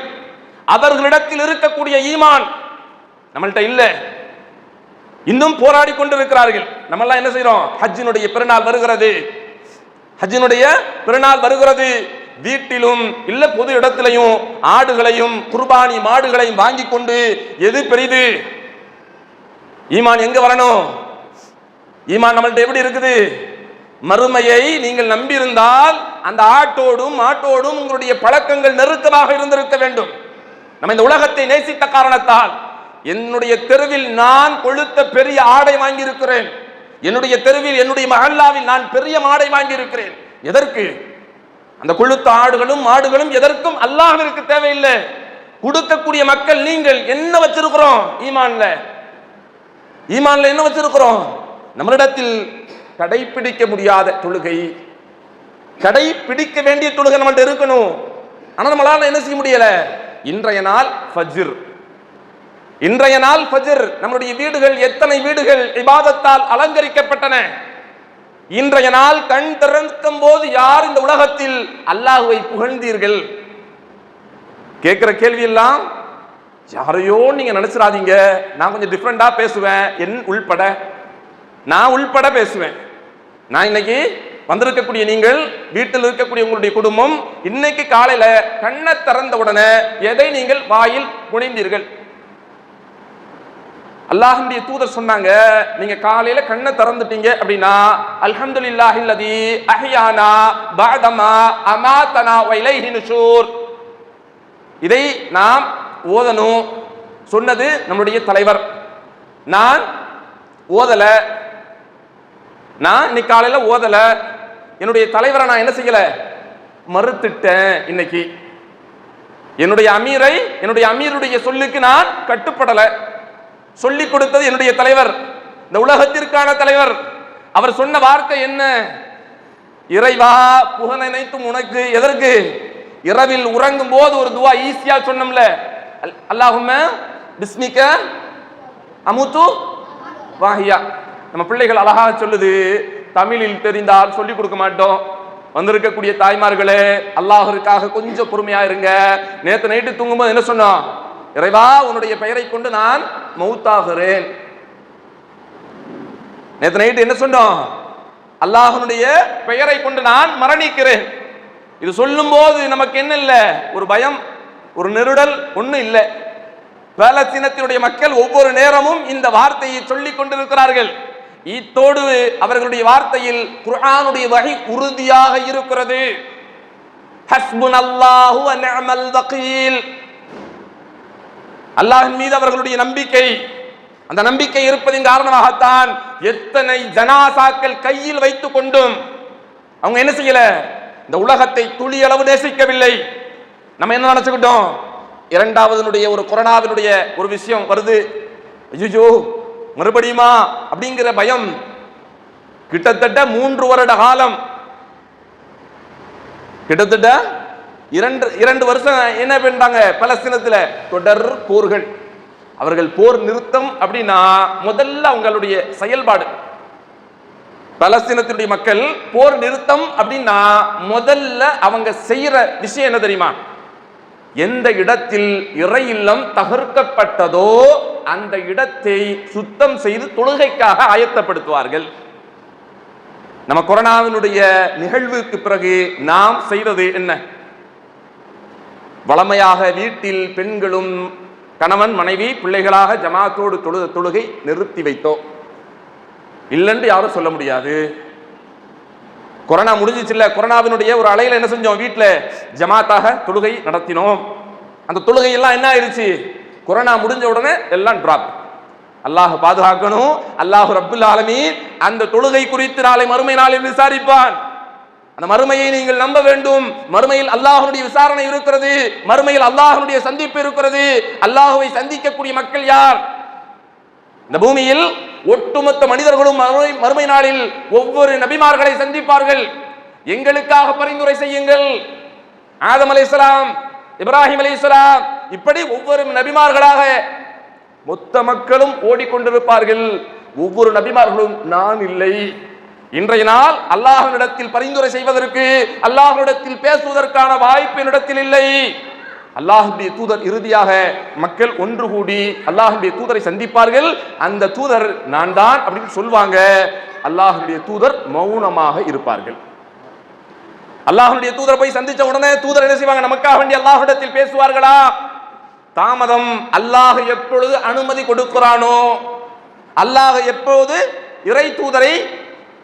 அவர்களிடத்தில் இருக்கக்கூடிய ஈமான் நம்மள்ட்ட இல்ல, இன்னும் போராடி கொண்டிருக்கிறார்கள். நம்ம எல்லாம் என்ன செய்யறோம்? ஹஜ்ஜினுடைய பெருநாள் வருகிறது, ஹஜ்ஜினுடைய பெருநாள் வருகிறது. வீட்டிலும் இல்ல பொது இடத்திலையும் ஆடுகளையும் குர்பானி மாடுகளையும் வாங்கி கொண்டு எது பெரிது? ஈமான் எங்க வரணும்? ஈமான் நம்மள்ட்ட எப்படி இருக்குது? மறுமையை நீங்கள் நம்பியிருந்தால் அந்த ஆட்டோடும் மாட்டோடும் உங்களுடைய பழக்கங்கள் நெருக்கமாக இருந்திருக்க வேண்டும். நம்ம இந்த உலகத்தை நேசித்த காரணத்தால் என்னுடைய தெருவில் நான் கொழுத்த பெரிய ஆடை வாங்கி இருக்கிறேன். என்னுடைய தெருவில் என்னுடைய மஹல்லாவில் நான் பெரிய மாடை வாங்கி இருக்கிறேன். எதற்கு? அந்த கொழுத்த ஆடுகளும் மாடுகளும் எதற்கும் அல்லாஹ்விற்கு தேவையில்லை. கொடுக்கக்கூடிய மக்கள் நீங்கள் என்ன வச்சிருக்கிறோம்? ஈமான்ல ஈமான்ல என்ன வச்சிருக்கிறோம்? நம்மளிடத்தில் கடைபிடிக்க முடியாத தொழுகை, கடைபிடிக்க வேண்டிய தொழுகை நம்மள்ட்ட இருக்கணும். ஆனா நம்மளால என்ன செய்ய முடியல? இன்றைய நாள் ஃபஜ்ர், இன்றைய நாள் ஃபஜ்ர். நம்முடைய வீடுகள் எத்தனை வீடுகள் இபாதத்தால் அலங்கரிக்கப்பட்டன. இன்றைய நாள் கண் திறக்கும் போது யார் இந்த உலகத்தில் அல்லாஹ்வை புகழ்ந்தீர்கள்? கேட்கிற கேள்வி எல்லாம் யாரையோ நீங்க நினைச்சிடாதீங்க. நான் கொஞ்சம் டிஃப்ரெண்டா பேசுவேன், நான் உள்பட பேசுவேன். நான் இன்னைக்கு வந்திருக்கக்கூடிய நீங்கள், வீட்டில் இருக்கக்கூடிய உங்களுடைய குடும்பம், இன்னைக்கு காலையில கண்ணை திறந்த உடனே எதை நீங்கள் வாயில் புனைந்தீர்கள்? அல்லாஹ்வுடைய தூதர் சொன்னாங்க, நீங்க காலையில கண்ணை திறந்துட்டீங்க அப்படின்னா அல்ஹம்துலில்லாஹில்லதி அஹ்யானா பஅதமா அமாதனா வ இலைஹி நுஷூர். இதை நாம் ஓதணும். சொன்னது நம்முடைய தலைவர். நான் ஓதல, நான் இன்னைக்கு காலையில ஓதல. என்னுடைய தலைவரை நான் என்ன செய்யல? மறுத்துட்டேன். இன்னைக்கு என்னுடைய அமீரை, என்னுடைய அமீருடைய சொல்லுக்கு நான் கட்டுப்படல. சொல்லிக் கொடுத்தது என்னுடைய தலைவர், இந்த உலகத்திற்கான தலைவர். அவர் சொன்ன வார்த்தை என்ன? இறைவா புகழ் அனைத்தும் உனக்கு. எதற்கு? இரவில் உறங்கும் போது ஒரு துவா ஈஸியா சொன்னோம்ல, அல்லாஹும்ம பிஸ்மிக அமுது வாஹியா. நம்ம பிள்ளைகள் அழகாக சொல்லுது. தமிழில் தெரிந்தால் சொல்லிக் கொடுக்க மாட்டோம். வந்திருக்கக்கூடிய தாய்மார்களே, அல்லாஹ்விற்காக கொஞ்சம் பொறுமையா இருங்க. நேற்று நைட்டு தூங்கும்போது என்ன சொன்னோம்? இறைவா உன்னுடைய பெயரை கொண்டு நான் மௌத்தாகிறேன். நேற்று நைட்டு என்ன சொன்னோம்? அல்லாஹ்வுடைய பெயரை கொண்டு நான் மரணிக்கிறேன். இது சொல்லும் போது நமக்கு என்ன இல்லை? ஒரு பயம், ஒரு நெருடல் ஒண்ணு இல்லை. பலஸ்தீனத்தினுடைய மக்கள் ஒவ்வொரு நேரமும் இந்த வார்த்தையை சொல்லிக் கொண்டிருக்கிறார்கள். ஈத்தோடு அவர்களுடைய வார்த்தையில் குர்ஆனுடைய வஹி உறுதியாக இருக்கிறது. ஹஸ்புனல்லாஹு வ நிஅமல் வகீல். அல்லாஹ்வின் மீது அவர்களுடைய நம்பிக்கை, அந்த நம்பிக்கை இருப்பதின் காரணமாகத்தான் எத்தனை ஜனாசாக்கள் கையில் வைத்துக் கொண்டும் அவங்க என்ன செய்யல? இந்த உலகத்தை துளி அளவு நேசிக்கவில்லை. நம்ம என்ன நினைச்சுக்கிட்டோம்? இரண்டாவதுனுடைய ஒரு கொரோனாவினுடைய ஒரு விஷயம் வருது, ஐயோ மறுபடியுமா அப்படிங்கிற பயம். கிட்டத்தட்ட 3 வருட காலம், கிட்டத்தட்ட 2 வருஷம் என்ன பண்ணாங்க? பலஸ்தீனத்துல தொடர் போர்கள். அவர்கள் போர் நிறுத்தம் அப்படின்னா முதல்ல அவங்களுடைய செயல்பாடு, பலஸ்தீனத்தினுடைய மக்கள் போர் நிறுத்தம் அப்படின்னா முதல்ல அவங்க செய்யற விஷயம் என்ன தெரியுமா? எந்த இடத்தில் இறை இல்லம் தகர்க்கப்பட்டதோ அந்த இடத்தை சுத்தம் செய்து தொழுகைக்காக ஆயத்தப்படுத்துவார்கள். நம்ம கொரோனாவினுடைய நிகழ்வுக்கு பிறகு நாம் செய்தது என்ன? வளமையாக வீட்டில் பெண்களும் கணவன் மனைவி பிள்ளைகளாக ஜமாத்தோடு தொழுகை நிறுத்தி வைத்தோம். இல்லைன்னு யாரும் சொல்ல முடியாது. கொரோனா முடிஞ்சிச்சுல்ல, கொரோனாவினுடைய ஒரு அலையில என்ன செஞ்சோம்? வீட்டில் ஜமாத்தாக தொழுகை நடத்தினோம். அந்த தொழுகை எல்லாம் என்ன ஆயிடுச்சு? கொரோனா முடிஞ்ச உடனே எல்லாம் டிராப். அல்லாஹ் பாதுகாக்கணும். அல்லாஹ் ரப்புல் ஆலமீன் அந்த தொழுகை குறித்து நாளை மறுமை நாளில் விசாரிப்பான். அந்த மறுமையை நீங்கள் நம்ப வேண்டும். மறுமையில் அல்லாஹ்வுடைய விசாரணை இருக்கிறது. மறுமையில் அல்லாஹ்வுடைய சந்திப்பு இருக்கிறது. அல்லாஹ்வை சந்திக்கக்கூடிய மக்கள் யார்? இந்த பூமியில் ஒட்டுமொத்த மனிதர்களும் மறுமை நாளில் ஒவ்வொரு நபிமார்களை சந்திப்பார்கள். எங்களுக்காக பரிந்துரை செய்யுங்கள். ஆதம் அலைஹிஸ்ஸலாம், இப்ராஹிம் அலைஹிஸ்ஸலாம், இப்படி ஒவ்வொரு நபிமார்களாக மொத்த மக்களும் ஓடிக்கொண்டிருப்பார்கள். ஒவ்வொரு நபிமார்களும் நான் இல்லை. இன்றைய நாள் அல்லாஹ்விடத்தில் பரிந்துரை செய்வதற்கு, அல்லாஹ்விடத்தில் பேசுவதற்கான வாய்ப்பு என்னிடத்தில் இல்லை. அல்லாஹ்வுடைய தூதர் இறுதியாக மக்கள் ஒன்று கூடி அல்லாஹ்வுடைய தூதரை சந்திப்பார்கள். அந்த தூதர் நான் தான் அப்படின்னு சொல்வாங்க. அல்லாஹ்வுடைய தூதர் மௌனமாக இருப்பார்கள். அல்லாஹ்வுடைய தூதரை போய் சந்திச்ச உடனே தூதர் என்ன செய்வாங்க? நமக்காக வேண்டிய அல்லாஹ்விடத்தில் பேசுவார்களா? தாமதம். அல்லாஹ் எப்பொழுது அனுமதி கொடுக்கிறானோ, அல்லாஹ் எப்பொழுது இறை தூதரை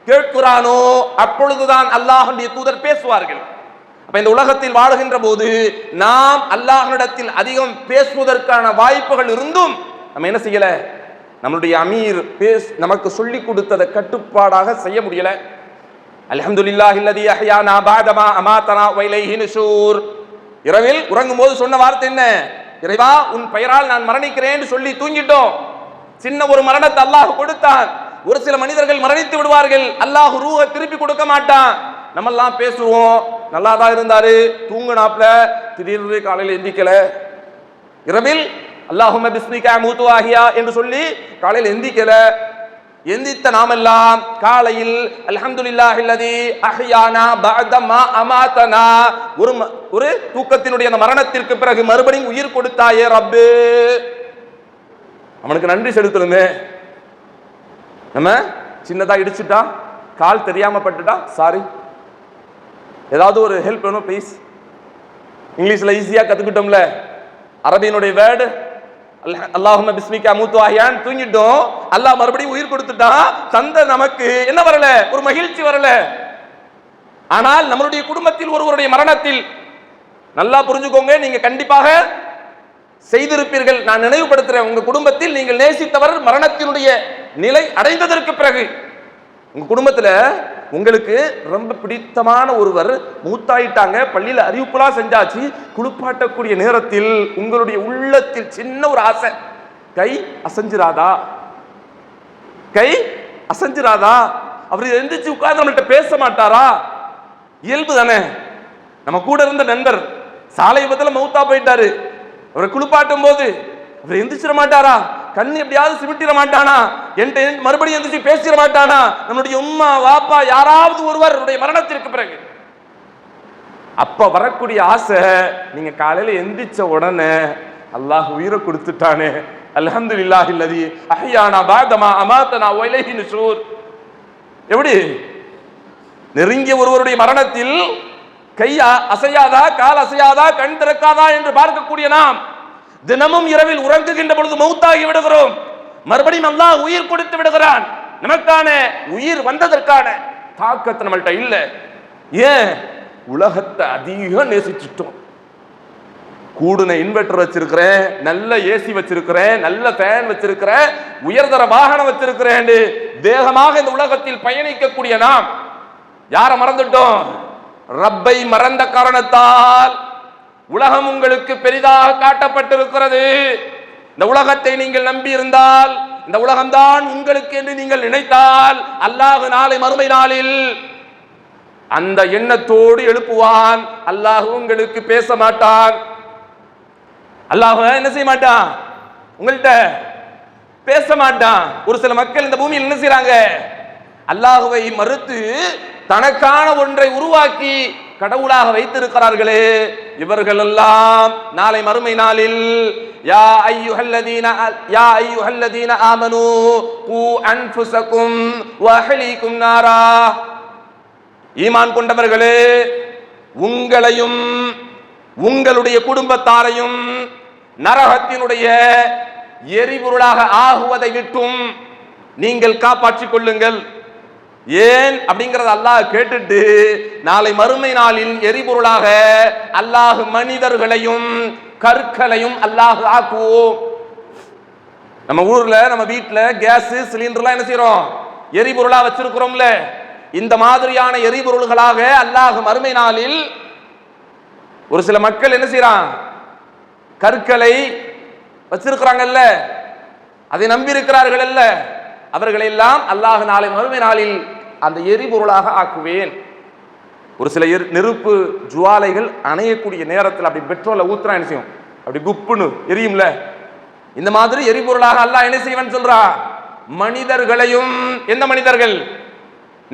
கேட்கிறானோ அப்பொழுதுதான் அல்லாஹ்வுடைய தூதர் பேசுவார்கள். அப்ப இந்த உலகத்தில் வாழுகின்ற போது நாம் அல்லாஹ்விடத்தில் அதிகம் பேசுவதற்கான வாய்ப்புகள் இருந்தும் நம்ம என்ன செய்யல? நம்மளுடைய அமீர் நமக்கு சொல்லி கொடுத்ததை கட்டுப்பாடாக செய்ய முடியல. அல்ஹம்துலில்லாஹில்லதி அஹ்யானா பஅதமா அமாதனா வ இலைஹி நுஷூர். இரவில் உறங்கும் போது சொன்ன வார்த்தை என்ன? இறைவா, உன் பெயரால் நான் மரணிக்கிறேன் சொல்லி தூங்கிட்டோம். சின்ன ஒரு மரணத்தை அல்லாஹ் கொடுத்தான். ஒரு சில மனிதர்கள் மரணித்து விடுவார்கள், அல்லாஹ் ரூஹை திருப்பி கொடுக்க மாட்டான். நம்ம எல்லாம் பேசுவோம், நல்லா தான் இருந்தாரு, தூங்குனாப்ல, திடீர்னு காலையில் எந்திக்கல. இரவில் அல்லாஹும்ம பிஸ்மிகா அமூது வ அஹ்யா என்று சொல்லி காலையில் எந்திக்கல. எந்தித்த நாமெல்லாம் காலையில் அல்ஹம்துலில்லாஹில்லதி அஹ்யானா பஅதமா அமாதனா, ஒரு தூக்கத்தினுடைய அந்த மரணத்திற்கு பிறகு மறுபடியும் உயிர் கொடுத்தாயே ரப்பு, அவனுக்கு நன்றி செலுத்தணுமே. நம்ம சின்னதா இடிச்சுட்டா, கால் தெரியாம பட்டுட்டா சாரி, ஏதாவது ஒரு ஹெல்ப் வேணும் ப்ளீஸ். இங்கிலீஷ்ல ஈஸியா கத்துக்கிட்டோம்ல, அரபியினுடைய வேர்டு அல்லாஹும்ம பிஸ்மிகா அமூது வ அஹ்யா, தூங்கிட்டோம், அல்லாஹ் மறுபடியும் உயிர் கொடுத்துட்டான். தந்த நமக்கு என்ன வரல? ஒரு மகிழ்ச்சி வரல. ஆனால் நம்மளுடைய குடும்பத்தில் ஒருவருடைய மரணத்தில் நல்லா புரிஞ்சுக்கோங்க, நீங்க கண்டிப்பாக செய்திருப்பீர்கள். நான் நினைவுபடுத்துறேன், உங்க குடும்பத்தில் நீங்கள் நேசித்தவர் மரணத்தினுடைய நிலை அடைந்ததற்கு பிறகு உங்க குடும்பத்துல உங்களுக்கு ரொம்ப பிடித்தமான ஒருவர் மூத்தாயிட்டாங்க, பள்ளியில் அறிவிப்புலாம் செஞ்சாச்சு, குளிப்பாட்டக்கூடிய நேரத்தில் உங்களுடைய உள்ளத்தில் சின்ன ஒரு ஆசை, கை அசைஞ்சிராதா, கை அசைஞ்சிராதா, அவர் எந்திரிச்சு உட்கார்ந்து நம்மள்ட்ட பேச மாட்டாரா? இயல்பு தானே. நம்ம கூட இருந்த நண்பர் சாலை விபத்துல மௌத்தா போயிட்டாரு, அவரை குளிப்பாட்டும் போது அவர் எந்திரிச்சிட மாட்டாரா? கண்ணு எப்படியாவது சிமிட்டிட மாட்டானா? என்கிட்ட மறுபடியும் எந்திரிச்சு பேசிட மாட்டானா? நம்மளுடைய உம்மா வாப்பா யாராவது ஒருவர் மரணத்திற்கு பிறகு அப்ப வரக்கூடிய ஆசை, நீங்க காலையில எந்திரிச்ச உடனே அல்லாஹ் உயிரை கொடுத்துட்டானே, அல்ஹம்துலில்லாஹில்லதி அஹ்யானா பஅதமா அமாதனா வ இலைஹி நுஷூர். எப்படி நெருங்கிய ஒருவருடைய மரணத்தில் கை அசையாதா, கால் அசையாதா, கண் திறக்காதா என்று பார்க்கக்கூடிய நாம் தினமும் இரவில் உறங்குகின்ற பொழுது மௌத்தாகி விடுகிறோம். மறுபடியும் அல்லாஹ் உயிர் கொடுத்து விடுகிறான். நமக்கான உயிர் வந்ததற்கான தாக்கத்தை நம்மள்ட்ட இல்ல. ஏன்? உலகத்தை அதிகம் நேசிச்சுட்டோம். கூடுன இன்வெர்டர் வச்சிருக்கிறேன், நல்ல ஏசி வச்சிருக்கிறேன், நல்ல ஃபேன் வச்சிருக்கிறேன், உயர்தர வாகனம் வச்சிருக்கிறேன், வேகமாக இந்த உலகத்தில் பயணிக்கக்கூடிய நாம் யாரை மறந்துட்டோம்? ரப்பை மறந்த காரணத்தால் உலகம் உங்களுக்கு பெரிதாக காட்டப்பட்டிருக்கிறது. இந்த உலகத்தை நீங்கள் நம்பி இருந்தால், இந்த உலகம்தான் உங்களுக்கு என்று நீங்கள் நினைத்தால், அல்லாஹ் நாளை மறுமை நாளில் அந்த எண்ணத்தோடு எழுப்புவான். அல்லாஹ் உங்களுக்கு பேச மாட்டான். அல்லாஹ் என்ன செய்ய மாட்டான்? உங்கள்கிட்ட பேச மாட்டான். ஒரு சில மக்கள் இந்த பூமியில் என்ன செய்யறாங்க? அல்லாஹுவை மறுத்து தனக்கான ஒன்றை உருவாக்கி கடவுளாக வைத்திருக்கிறார்களே, இவர்கள் எல்லாம் நாளை மறுமை நாளில் யா அய்யுஹல்லதீன ஆமனூ கூ அன்ஃபுஸகும் வ அஹ்லீகும் நாரா, ஈமான் கொண்டவர்களே, உங்களையும் உங்களுடைய குடும்பத்தாரையும் நரகத்தினுடைய எரிபொருளாக ஆகுவதை விட்டும் நீங்கள் காப்பாற்றிக் கொள்ளுங்கள். ஏன் அப்படிங்கறத அல்லாஹ் கேட்டுட்டு நாளை மறுமை நாளில் எரிபொருளாக அல்லாஹ் மனிதர்களையும் கற்களையும் அல்லாஹ் ஆக்குவோம். நம்ம ஊர்ல நம்ம வீட்டுல கேஸ் சிலிண்டர்லாம் என்ன செய்யறோம், எரிபொருளா வச்சிருக்கிறோம்ல. இந்த மாதிரியான எரிபொருள்களாக அல்லாஹ் மறுமை நாளில் ஒரு சில மக்கள் என்ன செய்யறான், கற்களை வச்சிருக்கிறாங்கல்ல, அதை நம்பி இருக்கிறார்கள் அல்ல, அவர்களை எல்லாம் அல்லாஹ் நாளை மறுமை நாளில் அந்த எரிபொருளாக ஆக்குவேன். ஒரு சில நெருப்பு ஜுவாலைகள் அணையக்கூடிய நேரத்தில் அப்படி பெட்ரோலை ஊத்துறா என்ன செய்யும், அப்படி குப்புன்னு எரியும்ல. இந்த மாதிரி எரிபொருளாக அல்லாஹ் என்ன செய்வன் சொல்றா, மனிதர்களையும். எந்த மனிதர்கள்?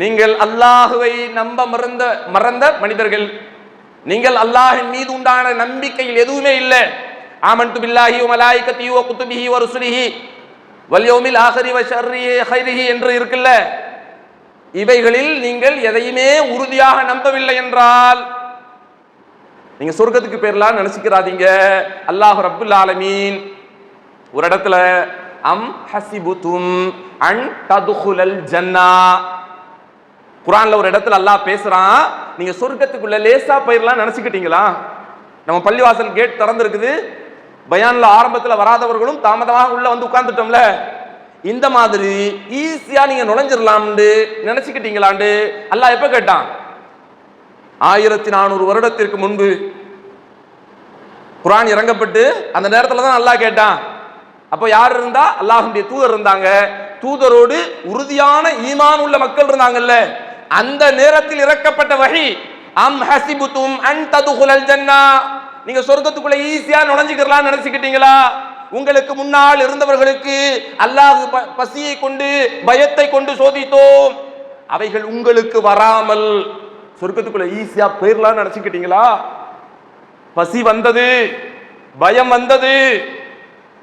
நீங்கள் அல்லாஹுவை நம்ப மறந்த மனிதர்கள், நீங்கள் அல்லாஹின் மீது உண்டான நம்பிக்கையில் எதுவுமே இல்லை. ஆமன்து பில்லாஹி வ மலாயிகத்திஹி வ குதுபிஹி வ ருசுலிஹி வல் யௌமில் ஆகிரி வ ஷர்ரிஹி கைரிஹி என்று இருக்குல்ல, இவைகளில் நீங்கள் எதையுமே உறுதியாக நம்பவில்லை என்றால் நீங்க சொர்க்கத்துக்கு பேர்லாம் நினைச்சுக்கிறாதீங்க. அல்லாஹ் ரப்புல் ஆலமீன் ஒரு இடத்துல அம் ஹசிபுதும் அன் ததுகுலல் ஜன்னா, குர்ஆன்ல ஒரு இடத்துல அல்லாஹ் பேசுறான், நீங்க சொர்க்கத்துக்குள்ள லேசா போயிரலாம் நினைச்சுக்கிட்டீங்களா? நம்ம பள்ளிவாசல் கேட் திறந்திருக்குது, பயான்ல ஆரம்பத்தில் வராதவர்களும் தாமதமாக உள்ள வந்து உட்கார்ந்துட்டோம்ல, இந்த மாதிரி ஈஸியா நீங்க நுழைஞ்சிடலாம்னு நினைச்சுக்கிட்டீங்களாண்டு அல்லாஹ் எப்ப கேட்டான்? 1400 வருடத்திற்கு முன்பு குர்ஆன் இறங்கப்பட்டு அந்த நேரத்துல தான் அல்லாஹ் கேட்டான். அப்போ யார் இருந்தா? அல்லாஹ்வுடைய தூதர் இருந்தாங்க. தூதரோடு உறுதியான ஈமான் உள்ள மக்கள் இருந்தாங்கல்ல, அந்த நேரத்தில் இறக்கப்பட்ட வஹி அம் ஹசிபுதும் அன் ததுகுலல் ஜன்னா, நீங்க சொர்க்கத்துக்குள்ள ஈஸியா நுழைஞ்சிக்கலாம் நினைச்சுக்கிட்டீங்களா? உங்களுக்கு முன்னால் இருந்தவர்களுக்கு அல்லாஹ் பசியை கொண்டு பயத்தை கொண்டு சோதித்தோம், அவைகள் உங்களுக்கு வராமல் சொர்க்கத்துக்குள்ள ஈஸியா போயிடலாம் நினைச்சுக்கிட்டீங்களா? பசி வந்தது, பயம் வந்தது.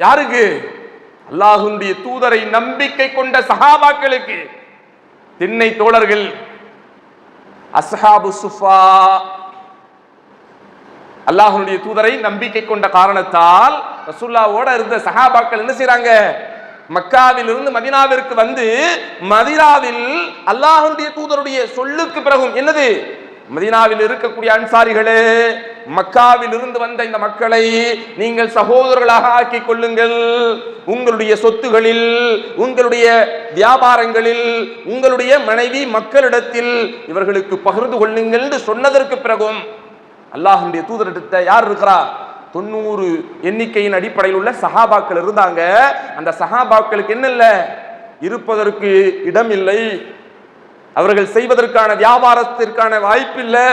யாருக்கு? அல்லாஹ்வுடைய தூதரை நம்பிக்கை கொண்ட சஹாபாக்களுக்கு. திண்ணை தோழர்கள், அஸ்ஹாபு சுஃபா, அல்லாஹ்வுடைய தூதரை நம்பிக்கை கொண்ட காரணத்தால் ரசூலுல்லாஹ்வோட இருந்த சஹாபாக்கள் என்ன செய்றாங்க, மக்காவில் இருந்து மதீனாவிற்கு வந்து மதீனாவில் அல்லாஹ்வுடைய தூதருடைய சொல்லுக்கு பிறகும் என்னது, மதீனாவில் இருக்கக்கூடிய அன்சாரிகளே, மக்காவில் இருந்து வந்த இந்த மக்களை நீங்கள் சகோதரர்களாக ஆக்கிக் கொள்ளுங்கள். உங்களுடைய சொத்துகளில், உங்களுடைய வியாபாரங்களில், உங்களுடைய மனைவி மக்களிடத்தில் இவர்களுக்கு பகிர்ந்து கொள்ளுங்கள் என்று சொன்னதற்கு பிறகும் அல்லாஹ்வுடைய தூதரிடத்தை யார் இருக்கிறா? 90 எண்ணிக்கையின் அடிப்படையில் உள்ள சஹாபாக்கள் இருந்தாங்க. அந்த சஹாபாக்களுக்கு என்ன இல்லை, இருப்பதற்கு இடம் இல்லை, அவர்கள் செய்வதற்கான வியாபாரத்திற்கான வாய்ப்பு இல்லை,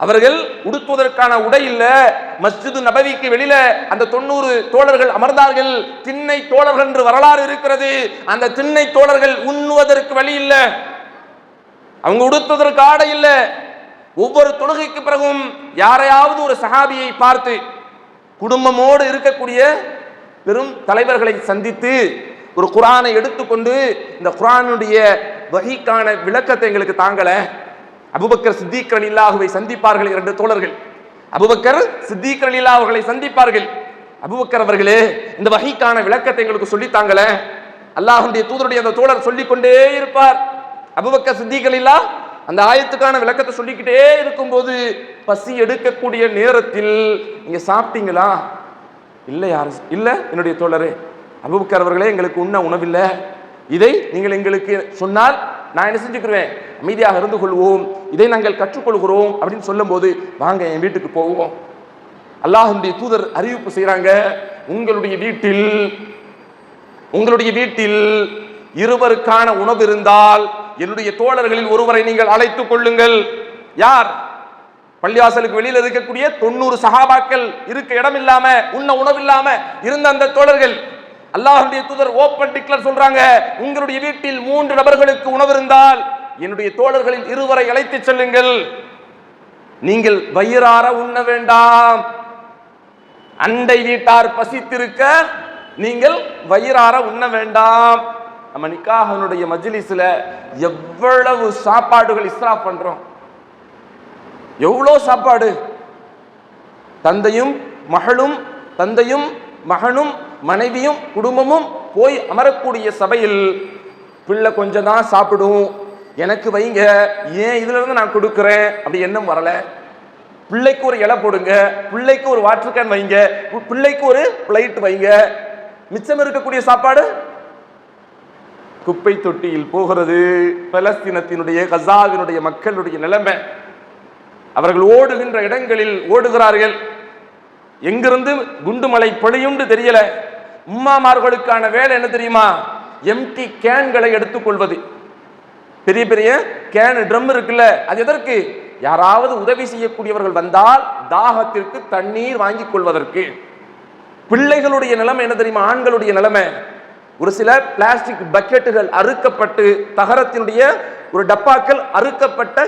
அவர்கள் உடுத்துவதற்கான உடை இல்லை. மஸ்ஜிது நபவிக்கு வெளியில அந்த 90 தோழர்கள் அமர்ந்தார்கள். திண்ணை தோழர்கள் என்று வரலாறு இருக்கிறது. அந்த திண்ணை தோழர்கள் உண்ணுவதற்கு வழி இல்லை, அவங்க உடுத்துவதற்கு ஆடை இல்லை. ஒவ்வொரு தொழுகைக்கு பிறகும் யாரையாவது ஒரு சஹாபியை பார்த்து, குடும்பமோடு இருக்கக்கூடிய பெரும் தலைவர்களை சந்தித்து ஒரு குர்ஆனை எடுத்துக்கொண்டு இந்த குர்ஆனுடைய வஹீக்கான விளக்கத்தை எங்களுக்கு தாங்கல, அபூபக்கர் சித்திக் ரலியல்லாஹுவை சந்திப்பார்கள். 2 தோழர்கள் அபூபக்கர் சித்திக் ரலியல்லாஹு அவர்களை சந்திப்பார்கள். அபூபக்கர் அவர்களே, இந்த வஹீக்கான விளக்கத்தை எங்களுக்கு சொல்லி தாங்கல. அல்லாஹ்வுடைய தூதருடைய அந்த தோழர் சொல்லிக் கொண்டே இருப்பார். அபூபக்கர் சித்திக் ரலியல்லாஹு அந்த ஆயத்துக்கான விளக்கத்தை சொல்லிக்கிட்டே இருக்கும்போது பசி எடுக்கக்கூடிய நேரத்தில் நீங்க சாப்பிட்டீங்களா? இல்லை. யார்? இல்லை என்னுடைய தோழரே அபூபக்கர் அவர்களே, எங்களுக்கு உண்ண உணவில்லை, இதை நீங்கள் எங்களுக்கு சொன்னால் நான் என்ன செஞ்சுக்கிறேன், அமைதியாக இருந்து கொள்வோம், இதை நாங்கள் கற்றுக்கொள்கிறோம் அப்படின்னு சொல்லும் போது வாங்க என் வீட்டுக்கு போவோம். அல்லாஹ்வுடைய தூதர் அறிவிப்பு செய்யறாங்க, உங்களுடைய வீட்டில் இருவருக்கான உணவு இருந்தால் என்னுடைய தோழர்களில் ஒருவரை நீங்கள் அழைத்துக் கொள்ளுங்கள். யார்? பள்ளிவாசலுக்கு வெளியில் இருக்கக்கூடிய 90 சஹாபாக்கள் இருக்க இடம் இல்லாம, உண்ண உணவு இல்லாம இருந்த அந்த தோழர்கள். அல்லாஹ்வுடைய தூதர் ஓபன் டிக்ளேர் சொல்றாங்க, உங்களுடைய வீட்டில் 3 நபர்களுக்கு உணவு இருந்தால் என்னுடைய தோழர்களில் இருவரை அழைத்து செல்லுங்கள். நீங்கள் வயிறார உண்ண வேண்டாம். அண்டை வீட்டார் பசித்திருக்க நீங்கள் வயிறார உண்ண வேண்டாம். நம்ம நிக்காஹனுடைய மஜ்லிஸ்ல எவ்வளவு சாப்பாடுகள் இஸ்ராப் பண்றோம். எவ்வளோ சாப்பாடு. தந்தையும் மகளும், தந்தையும் மகனும், மனைவியும், குடும்பமும் போய் அமரக்கூடிய சபையில் பிள்ளை கொஞ்சம் தான் சாப்பிடும், எனக்கு வைங்க, ஏன் இதுல இருந்து நான் கொடுக்கிறேன் அப்படி எண்ணம் வரல. பிள்ளைக்கு ஒரு இலை போடுங்க, பிள்ளைக்கு ஒரு வாட்டர் கேன் வைங்க, பிள்ளைக்கு ஒரு பிளேட் வைங்க. மிச்சம் இருக்கக்கூடிய சாப்பாடு குப்பை தொட்டியில் போகிறது. பலஸ்தீனத்தினுடைய கசாவினுடைய மக்களுடைய நிலைமை. அவர்கள் ஓடுகின்ற இடங்களில் ஓடுகிறார்கள். எங்கிருந்து குண்டுமலை பொழியும்னு தெரியல. உம்மாமார்களுக்கான வேலை என்ன தெரியுமா? எம்டி கேன்களை எடுத்துக்கொள்வது. பெரிய பெரிய கேன், ட்ரம் இருக்குல்ல, அது எதற்கு? யாராவது உதவி செய்யக்கூடியவர்கள் வந்தால் தாகத்திற்கு தண்ணீர் வாங்கி கொள்வதற்கு. பிள்ளைகளுடைய நிலைமை என்ன தெரியுமா? ஆண்களுடைய நிலைமை. ஒரு சில பிளாஸ்டிக் பக்கெட்டுகள் அறுக்கப்பட்டு, தகரத்தினுடைய ஒரு டப்பாக்கள் அறுக்கப்பட்ட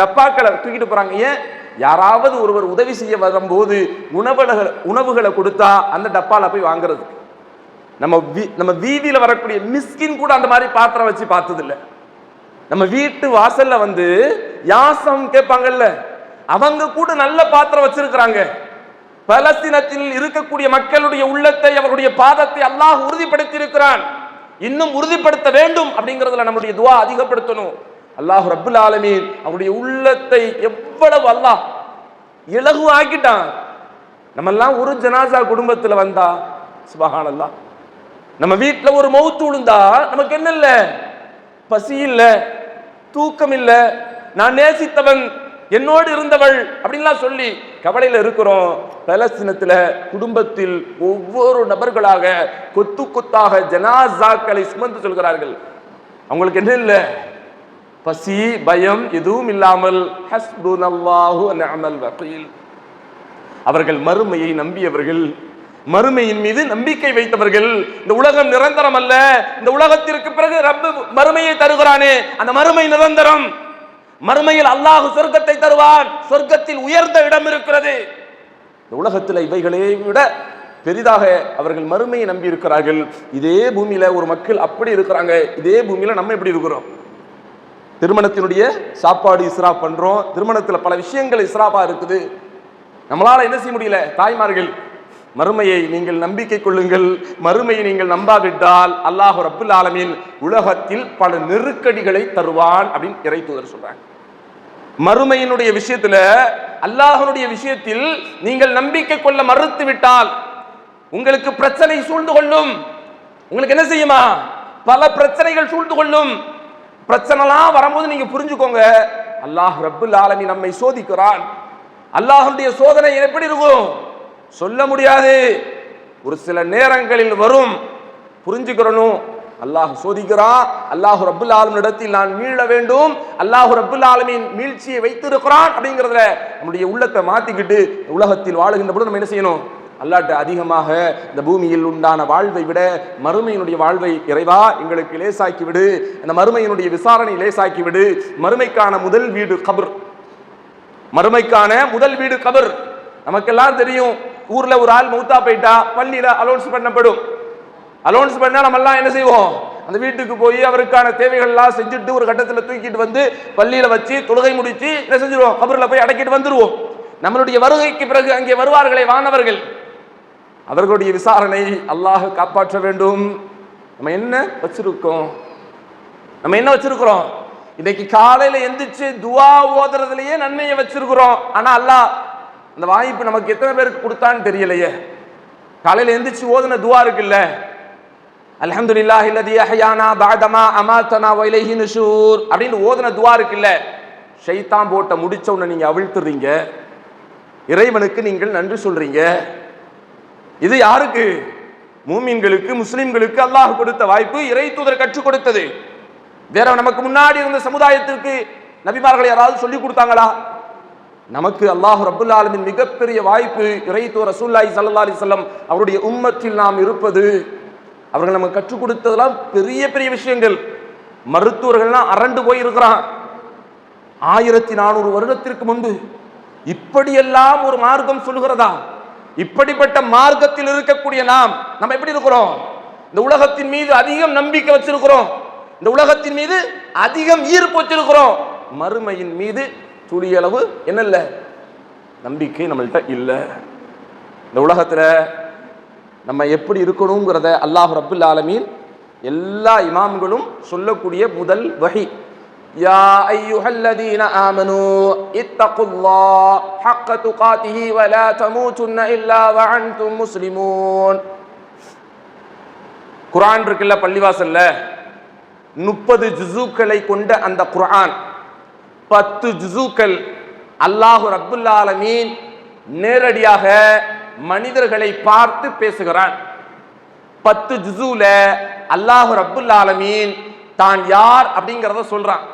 டப்பாக்களை தூக்கிட்டு போறாங்க. ஏன்? யாராவது ஒருவர் உதவி செய்ய வரும்போது உணவுகளை கொடுத்தா அந்த டப்பால போய் வாங்குறது. நம்ம வீதியில வரக்கூடிய மிஸ்கின் கூட அந்த மாதிரி பாத்திரம் வச்சு பார்த்தது இல்லை. நம்ம வீட்டு வாசல்ல வந்து யாசம் கேட்பாங்கல்ல, அவங்க கூட நல்ல பாத்திரம் வச்சிருக்கிறாங்க. பலஸ்தீனத்தில் இருக்கக்கூடிய மக்களுடைய உள்ளத்தை, அவருடைய பாதத்தை அல்லாஹ் உறுதிப்படுத்தி இருக்கிறான். இன்னும் உறுதிப்படுத்த வேண்டும் அப்படிங்கிறதுல நம்முடைய துஆ அதிகப்படுத்தணும். அல்லாஹ் ரப்புல் ஆலமீன் அவருடைய உள்ளத்தை எவ்வளவு அல்லாஹ் இலகு ஆக்கிட்டான். நம்ம எல்லாம் ஒரு ஜனாசா குடும்பத்துல வந்தா சுப்ஹானல்லாஹ், நம்ம வீட்டுல ஒரு மௌத்து விழுந்தா நமக்கு என்ன இல்ல? பசி இல்ல, தூக்கம் இல்ல, நான் நேசித்தவன், என்னோடு இருந்தவள் அப்படின்லாம் சொல்லி கவலையில இருக்கிறோம். பலஸ்தீனத்துல குடும்பத்தில் ஒவ்வொரு நபர்களாக கொத்து கொத்தாக ஜனாசாக்களை சுமந்து சொல்கிறார்கள். அவங்களுக்கு என்ன இல்ல? பசி, பயம் எதுவும் இல்லாமல் ஹஸ்புனல்லாஹு வ நிஅமல் வகீல். அவர்கள் மறுமையை நம்பியவர்கள், மறுமையின் மீது நம்பிக்கை வைத்தவர்கள். இந்த உலகம் நிரந்தரம் அல்ல. இந்த உலகத்திற்கு பிறகு ரப்பு மறுமையை தருகிறானே, அந்த மறுமை நிரந்தரம். மறுமையில் அல்லாஹ் சொர்க்கத்தை தருவான். சொர்க்கத்தில் உயர்ந்த இடம் இருக்கிறது. இந்த உலகத்தில் இவைகளை விட பெரிதாக அவர்கள் மறுமையை நம்பி இருக்கிறார்கள். இதே பூமியில ஒரு மக்கள் அப்படி இருக்கிறாங்க. இதே பூமியில நம்ம எப்படி இருக்கிறோம்? திருமணத்தினுடைய சாப்பாடு இஸ்ராப் பண்றோம். திருமணத்துல பல விஷயங்கள் இஸ்ராபா இருக்குது. நம்மளால என்ன செய்ய முடியல? தாய்மார்கள், மறுமையை நீங்கள் நம்பிக்கை கொள்ளுங்கள். மறுமையை நீங்கள் நம்பாவிட்டால் அல்லாஹ் ரப்புல் ஆலமீன் உலகத்தில் பல நெருக்கடிகளை தருவான் அப்படின்னு இறை தூதர் சொல்றாங்க. மறுமையினுடைய விஷயத்துல, அல்லாஹ்வுடைய விஷயத்தில் நீங்கள் நம்பிக்கை கொள்ள மறுத்து விட்டால் உங்களுக்கு பிரச்சனை சூழ்ந்து கொள்ளும். உங்களுக்கு என்ன செய்யுமா? பல பிரச்சனைகள் சூழ்ந்து கொள்ளும். பிரச்சனைலாம் வரும்போது நீங்க புரிஞ்சுக்கோங்க, அல்லாஹ் ரப்புல் ஆலமீன் நம்மை சோதிக்கிறான். அல்லாஹ்வுடைய சோதனை எப்படி இருக்கும் சொல்ல முடியாது. ஒரு சில நேரங்களில் வரும், புரிஞ்சுக்கிறணும். அல்லாஹ் சோதிக்கிறான். அல்லாஹ் ரப்புல் ஆலமீன் இடத்தில் நான் மீள வேண்டும். அல்லாஹ் ரப்புல் ஆலமீன் மீழ்ச்சியை வைத்திருக்கிறான் அப்படிங்கிறதுல நம்முடைய உள்ளத்தை மாத்திக்கிட்டு உலகத்தில் வாழுகின்ற பொழுது நம்ம என்ன செய்யணும்? அல்லாஹ்ட்ட அதிகமாக இந்த பூமியில் உண்டான வாழ்வை விட மறுமையினுடைய வாழ்வை இறைவா எங்களுக்கு லேசாக்கி விடு. இந்த மறுமையினுடைய விசாரணை லேசாக்கி விடு. மறுமைக்கான முதல் வீடு கபர். மறுமைக்கான முதல் வீடு கபர். நமக்கெல்லாம் தெரியும், ஊர்ல ஒரு ஆள் மௌத்தா போயிட்டா பள்ளியில அலௌன்ஸ் பண்ணப்படும். அலௌன்ஸ் பண்ணா நம்ம எல்லாம் என்ன செய்வோம்? அந்த வீட்டுக்கு போய் அவருக்கான தேவைகள் எல்லாம் செஞ்சுட்டு ஒரு கட்டத்தில் தூக்கிட்டு வந்து பள்ளியில வச்சு தொழுகை முடிச்சு என்ன செஞ்சிருவோம்? கபர்ல போய் அடக்கிட்டு வந்துருவோம். நம்மளுடைய வருகைக்கு பிறகு அங்கே வருவார்களே வானவர்கள், அவர்களுடைய விசாரணை அல்லாஹ் காப்பாற்ற வேண்டும். நம்ம என்ன வச்சிருக்கோம்? நம்ம என்ன வச்சிருக்கிறோம்? இன்னைக்கு காலையில எந்திரிச்சு துவா ஓதுறதுலயே நன்மையை வச்சிருக்கிறோம். ஆனா அல்லாஹ் அந்த வாய்ப்பு நமக்கு எத்தனை பேருக்கு கொடுத்தான்னு தெரியலையே. காலையில எந்திரிச்சு ஓதுன துவா இருக்குல்ல, அல்ஹம்துலில்லாஹி அல்லதி அஹ்யானா பஅதமா அமாதனா வ இலைஹி நுஷூர் அப்படின்னு ஓதுன துவா இருக்குல்ல, ஷைத்தான் போட்ட முடிச்ச உடனே நீங்க அவிழ்த்துறீங்க. இறைவனுக்கு நீங்கள் நன்றி சொல்றீங்க. இது யாருக்கு? மூமின்களுக்கு, முஸ்லிம்களுக்கு அல்லாஹ் கொடுத்த வாய்ப்பு, இறை தூதர் கற்றுக் கொடுத்தது. வேற நமக்கு முன்னாடி இருந்த சமுதாயத்திற்கு நபிமார்கள் யாராவது சொல்லி கொடுத்தாங்களா? நமக்கு அல்லாஹ் ரப்புல் ஆலமீன் மிகப்பெரிய வாய்ப்பு. இறை தூதர் ரசூலுல்லாஹி ஸல்லல்லாஹு அலைஹி வஸல்லம் அவருடைய உம்மத்தில் நாம் இருப்பது. அவர்கள் நமக்கு கற்றுக் கொடுத்ததெல்லாம் பெரிய பெரிய விஷயங்கள். மருத்துவர்கள்லாம் அரண்டு போய் இருக்கிறான். 1400 வருடத்திற்கு முன்பு இப்படியெல்லாம் ஒரு மார்க்கம் சொல்கிறதா? இப்படிப்பட்ட மார்க்கத்தில் இருக்கக்கூடிய நம்ம எப்படி இருக்கிறோம்? இந்த உலகத்தின் மீது அதிகம் நம்பிக்கை வச்சிருக்கிறோம், இந்த உலகத்தின் மீது அதிகம் ஈர்ப்பு வச்சிருக்கிறோம், மறுமையின் மீது துளியளவு என்ன இல்ல, நம்பிக்கை நம்மள்கிட்ட இல்ல. இந்த உலகத்துல நம்ம எப்படி இருக்கணுங்கிறத அல்லாஹ் ரப்புல் ஆலமீன் எல்லா இமாம்களும் சொல்லக்கூடிய முதல் வஹி, யா அய்யுஹல்லதீன ஆமனூ இத்தகுல்லாஹ் ஹக்க துகாதிஹி வலா தமூதுன்ன இல்லா வஅன்தும் முஸ்லிமூன். குர்ஆன் இருக்குல்ல பள்ளிவாசல்ல, 30 ஜுஸூக்களை கொண்ட அந்த குர்ஆன் 10 ஜுஸூக்கள் அல்லாஹ் ரப்புல் ஆலமீன் நேரடியாக மனிதர்களை பார்த்து பேசுகிறான். 10 ஜுஸூல அல்லாஹ் ரப்புல் ஆலமீன் தான் யார் அப்படிங்கறத சொல்றான்.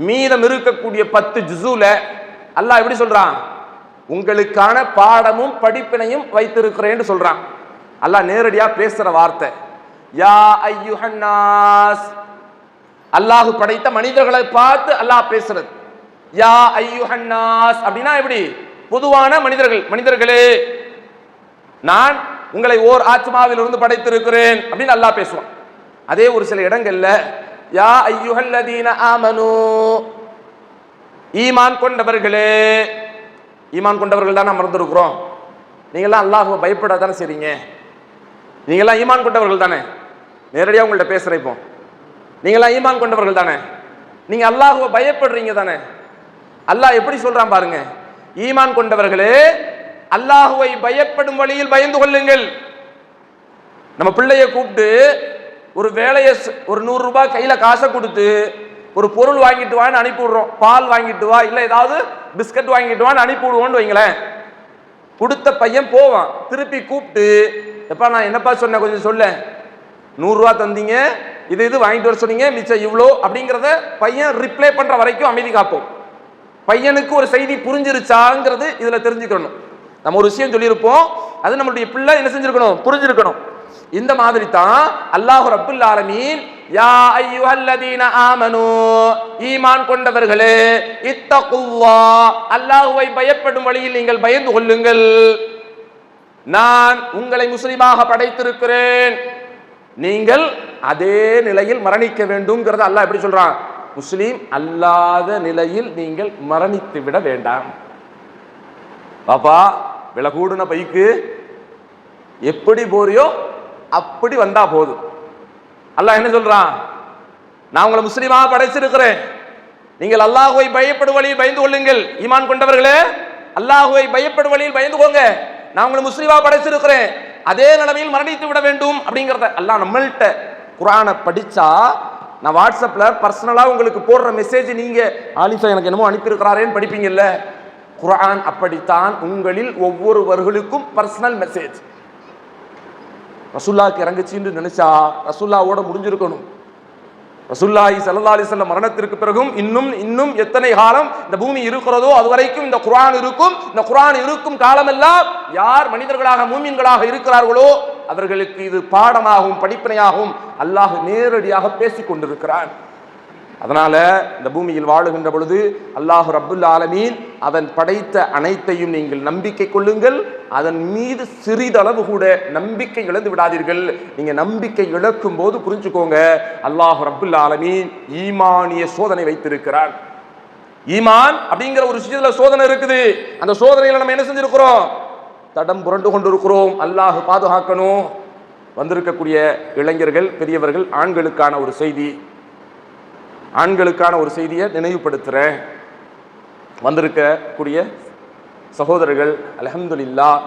மீதம் இருக்கக்கூடிய 10 ஜுஸூல அல்லாஹ் எப்படி சொல்றான்? உங்களுக்கான பாடமும் படிப்பினையும் வைத்திருக்கிறேன்னு சொல்றான். அல்லாஹ் நேரடியா பேசுற வார்த்தை யா அய்யுஹன்னாஸ். அல்லாஹ் படைத்த மனிதர்களை பார்த்து அல்லாஹ் பேசுறது. யா அய்யுஹன்னாஸ் அப்படின்னா எப்படி? பொதுவான மனிதர்களே, நான் உங்களை ஓர் ஆத்மாவில் இருந்து படைத்திருக்கிறேன் அப்படின்னு அல்லாஹ் பேசுவான். அதே ஒரு சில இடங்கள்ல யா அய்யுஹல்லதீன ஆமனூ, ஈமான் கொண்டவர்களே. ஈமான் கொண்டவர்கள் தான் நம்ம இருந்திருக்கிறோம். நீங்களாம் அல்லாஹ்வை பயப்பட தானே செய்றீங்க? நீங்களாம் ஈமான் கொண்டவர்கள் தானே? நேரடியாக உங்கள்ட்ட பேசுற இப்போ, நீங்களாம் ஈமான் கொண்டவர்கள் தானே? நீங்க அல்லாஹ்வை பயப்படுறீங்க தானே? அல்லாஹ் எப்படி சொல்றான் பாருங்க, ஈமான் கொண்டவர்களே அல்லாஹ்வை பயப்படும் வழியில் பயந்து கொள்ளுங்கள். நம்ம பிள்ளைய கூப்பிட்டு ஒரு வேலையை, ஒரு 100 ரூபாய் கையில காசை கொடுத்து ஒரு பொருள் வாங்கிட்டு வான்னு அனுப்பி விடுறோம். பால் வாங்கிட்டு வா, இல்ல ஏதாவது பிஸ்கட் வாங்கிட்டு வான்னு அனுப்பி விடுவோம்னு வைங்களேன். கொடுத்த பையன் போவான், திருப்பி கூப்பிட்டு எப்பா நான் என்னப்பா சொன்னேன் கொஞ்சம் சொல்ல, 100 ரூபா தந்தீங்க, இது வாங்கிட்டு வர சொன்னீங்க, மிச்சம் இவ்வளோ அப்படிங்கிறத பையன் ரிப்ளை பண்ற வரைக்கும் அமைதி காப்போம். பையனுக்கு ஒரு செய்தி புரிஞ்சிருச்சாங்கிறது இதுல தெரிஞ்சுக்கணும். நம்ம ஒரு விஷயம் சொல்லியிருப்போம், அது நம்மளுடைய பிள்ளை என்ன செஞ்சிருக்கணும், புரிஞ்சிருக்கணும். இந்த மாதிரி தான் அல்லாஹ் ரப்புல் ஆலமீன் யா அய்யுஹல்லதீன ஆமனூ, ஈமான் கொண்டவர்களே, இத்தகுல்லாஹ், அல்லாஹ்வை பயப்படும் வழியில் நீங்கள் பயந்து கொள்ளுங்கள். நான் உங்களை முஸ்லிமாக படைத்திருக்கிறேன், நீங்கள் அதே நிலையில் மரணிக்க வேண்டும்ங்கிறத அல்லாஹ் எப்படி சொல்றான்? முஸ்லீம் அல்லாத நிலையில் நீங்கள் மரணித்து விட வேண்டாம். பாப்பா விலை கூடுன பைக்கு எப்படி போறியோ அப்படி வந்தா போதும். அல்லாஹ் என்ன சொல்றான்? நான் உங்களை முஸ்லீமாக படைச்சிருக்கிறேன், நீங்கள் அல்லாஹ்வை பயப்படும் வழியில் பயந்து கொள்ளுங்கள். ஈமான் கொண்டவர்களே அல்லாஹ்வை பயப்படும் வழியில் பயந்துக்கோங்க, நான் உங்களை முஸ்லீமாக படைச்சிருக்கிறேன், அதே நிலைமையில் மரணித்து விட வேண்டும் அப்படிங்கிறத அல்லாஹ் நம்மள்கிட்ட குர்ஆனை படிச்சா, நான் வாட்ஸ்அப்ல பர்சனலா உங்களுக்கு போடுற மெசேஜ் நீங்க ஆலிஃபா எனக்கு என்னமோ அனுப்பியிருக்கிறாரேன்னு படிப்பீங்கல்ல, குர்ஆன் அப்படித்தான் உங்களில் ஒவ்வொருவர்களுக்கும் பர்சனல் மெசேஜ். ரசூலுல்லாஹ்க்கு இறங்குச்சின்னு நினைச்சா ரசூலுல்லாஹ்வோட முடிஞ்சிருக்கணும். ரசூலுல்லாஹி ஸல்லல்லாஹு அலைஹி வஸல்லம் மரணத்திற்கு பிறகும் இன்னும் எத்தனை காலம் இந்த பூமி இருக்கிறதோ அது வரைக்கும் இந்த குர்ஆன் இருக்கும். இந்த குர்ஆன் இருக்கும் காலமெல்லாம் யார் மனிதர்களாக மூமின்களாக இருக்கிறார்களோ அவர்களுக்கு இது பாடமாகவும் படிப்பினையாகவும் அல்லாஹ் நேரடியாக பேசிக் கொண்டிருக்கிறான். அதனால இந்த பூமியில் வாழுகின்ற பொழுது அல்லாஹ் ரப்புல் ஆலமீன் அவன் படைத்த அனைத்தையும் நீங்கள் நம்பிக்கை கொள்ளுங்கள், அதன் மீது சிறிதளவு கூட நம்பிக்கை இழந்து விடாதீர்கள். நீங்க நம்பிக்கை இழக்கும் போது புரிஞ்சுக்கோங்க, அல்லாஹ் ரப்புல் ஆலமீன் ஈமானிய சோதனை வைத்திருக்கிறான். ஈமான் அப்படிங்கிற ஒரு விஷயத்துல சோதனை இருக்குது. அந்த சோதனையில நம்ம என்ன செஞ்சிருக்கிறோம்? தடம் புரண்டு கொண்டிருக்கிறோம். அல்லாஹ் பாதுகாக்கணும். வந்திருக்கக்கூடிய இளைஞர்கள், பெரியவர்கள், ஆண்களுக்கான ஒரு செய்தியை நினைவுபடுத்துறேன். வந்திருக்கக்கூடிய சகோதரர்கள், அல்ஹம்துலில்லாஹ்,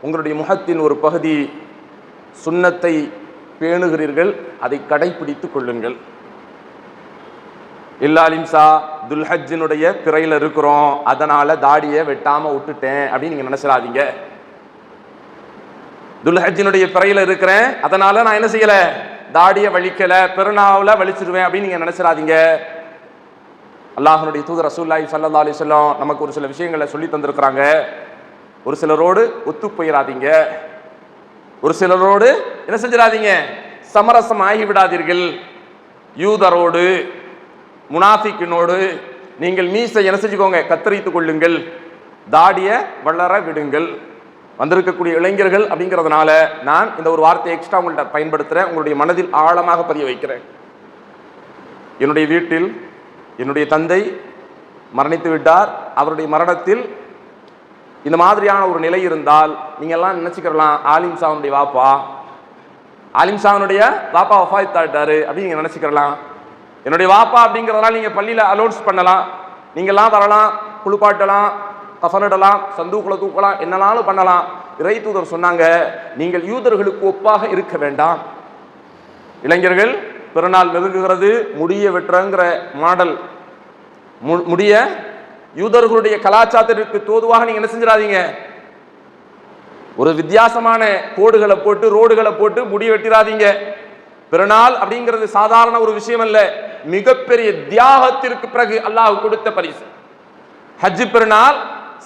உங்களுடைய முகத்தின் ஒரு பகுதி சுன்னத்தை பேணுகிறீர்கள், அதை கடைபிடித்துக் கொள்ளுங்கள். இல்லாலிம்சா துல்ஹஜ்ஜினுடைய பிறையில இருக்கிறோம், அதனால தாடியை வெட்டாம விட்டுட்டேன் அப்படின்னு நீங்க நினைச்சிடாதீங்க. துல்ஹஜ்ஜினுடைய பிறையில இருக்கிறேன், அதனால நான் என்ன செய்யல, தாடியை வலிக்கல, பெருநாவுல வலிச்சிருவேன் அப்படின்னு நீங்க நினைச்சிடாதீங்க. அல்லாஹ்வுடைய தூதர் ரசூலுல்லாஹி ஸல்லல்லாஹு அலைஹி வஸல்லம் நமக்கு ஒரு சில விஷயங்களை சொல்லி தந்திருக்கிறாங்க. ஒரு சிலரோடு ஒத்து போயிடாதீங்க, ஒரு சிலரோடு என்ன செஞ்சிடாதீங்க, சமரசம் ஆகிவிடாதீர்கள். யூதரோடு முனாஃபிக்கினோடு நீங்கள் மீசை என்ன செஞ்சுக்கோங்க, கத்தரித்துக் கொள்ளுங்கள். தாடிய வளர விடுங்கள். வந்திருக்கக்கூடிய இளைஞர்கள் அப்படிங்கிறதுனால நான் இந்த ஒரு வார்த்தையை எக்ஸ்ட்ரா உங்கள்கிட்ட பயன்படுத்துகிறேன், உங்களுடைய மனதில் ஆழமாக பதிய வைக்கிறேன். என்னுடைய வீட்டில் என்னுடைய தந்தை மரணித்து விட்டார். அவருடைய மரணத்தில் இந்த மாதிரியான ஒரு நிலை இருந்தால் நீங்கள்லாம் நினச்சிக்கிறலாம், ஆலிம் சாவனுடைய வாப்பா, ஆலிம் சாவனுடைய வாப்பா வஃபாத்தாட்டாரு அப்படின்னு நீங்கள் நினச்சிக்கிறலாம். என்னுடைய வாப்பா அப்படிங்கிறதெல்லாம் நீங்கள் பள்ளியில் அலோன்ஸ் பண்ணலாம், நீங்கள்லாம் வரலாம், குளிப்பாட்டலாம், கஃனிடலாம், சந்தூக்குல தூக்கலாம், என்னனாலும் பண்ணலாம். இறை தூதர் சொன்னாங்க, நீங்கள் யூதர்களுக்கு ஒப்பாக இருக்க வேண்டாம். இளைஞர்கள் பிறநாள் நெருங்குகிறது, முடிய வெட்டுறங்கிற மாடல் முடிய யூதர்களுடைய கலாச்சாரத்திற்கு தோதுவாக நீங்க என்ன செஞ்சிடாதீங்க. ஒரு வித்தியாசமான கோடுகளை போட்டு ரோடுகளை போட்டு முடிய வெட்டிடாதீங்க. பிறநாள் அப்படிங்கிறது சாதாரண ஒரு விஷயம் அல்ல, மிகப்பெரிய தியாகத்திற்கு பிறகு அல்லாஹ் கொடுத்த பரிசு. ஹஜ் பெருநாள்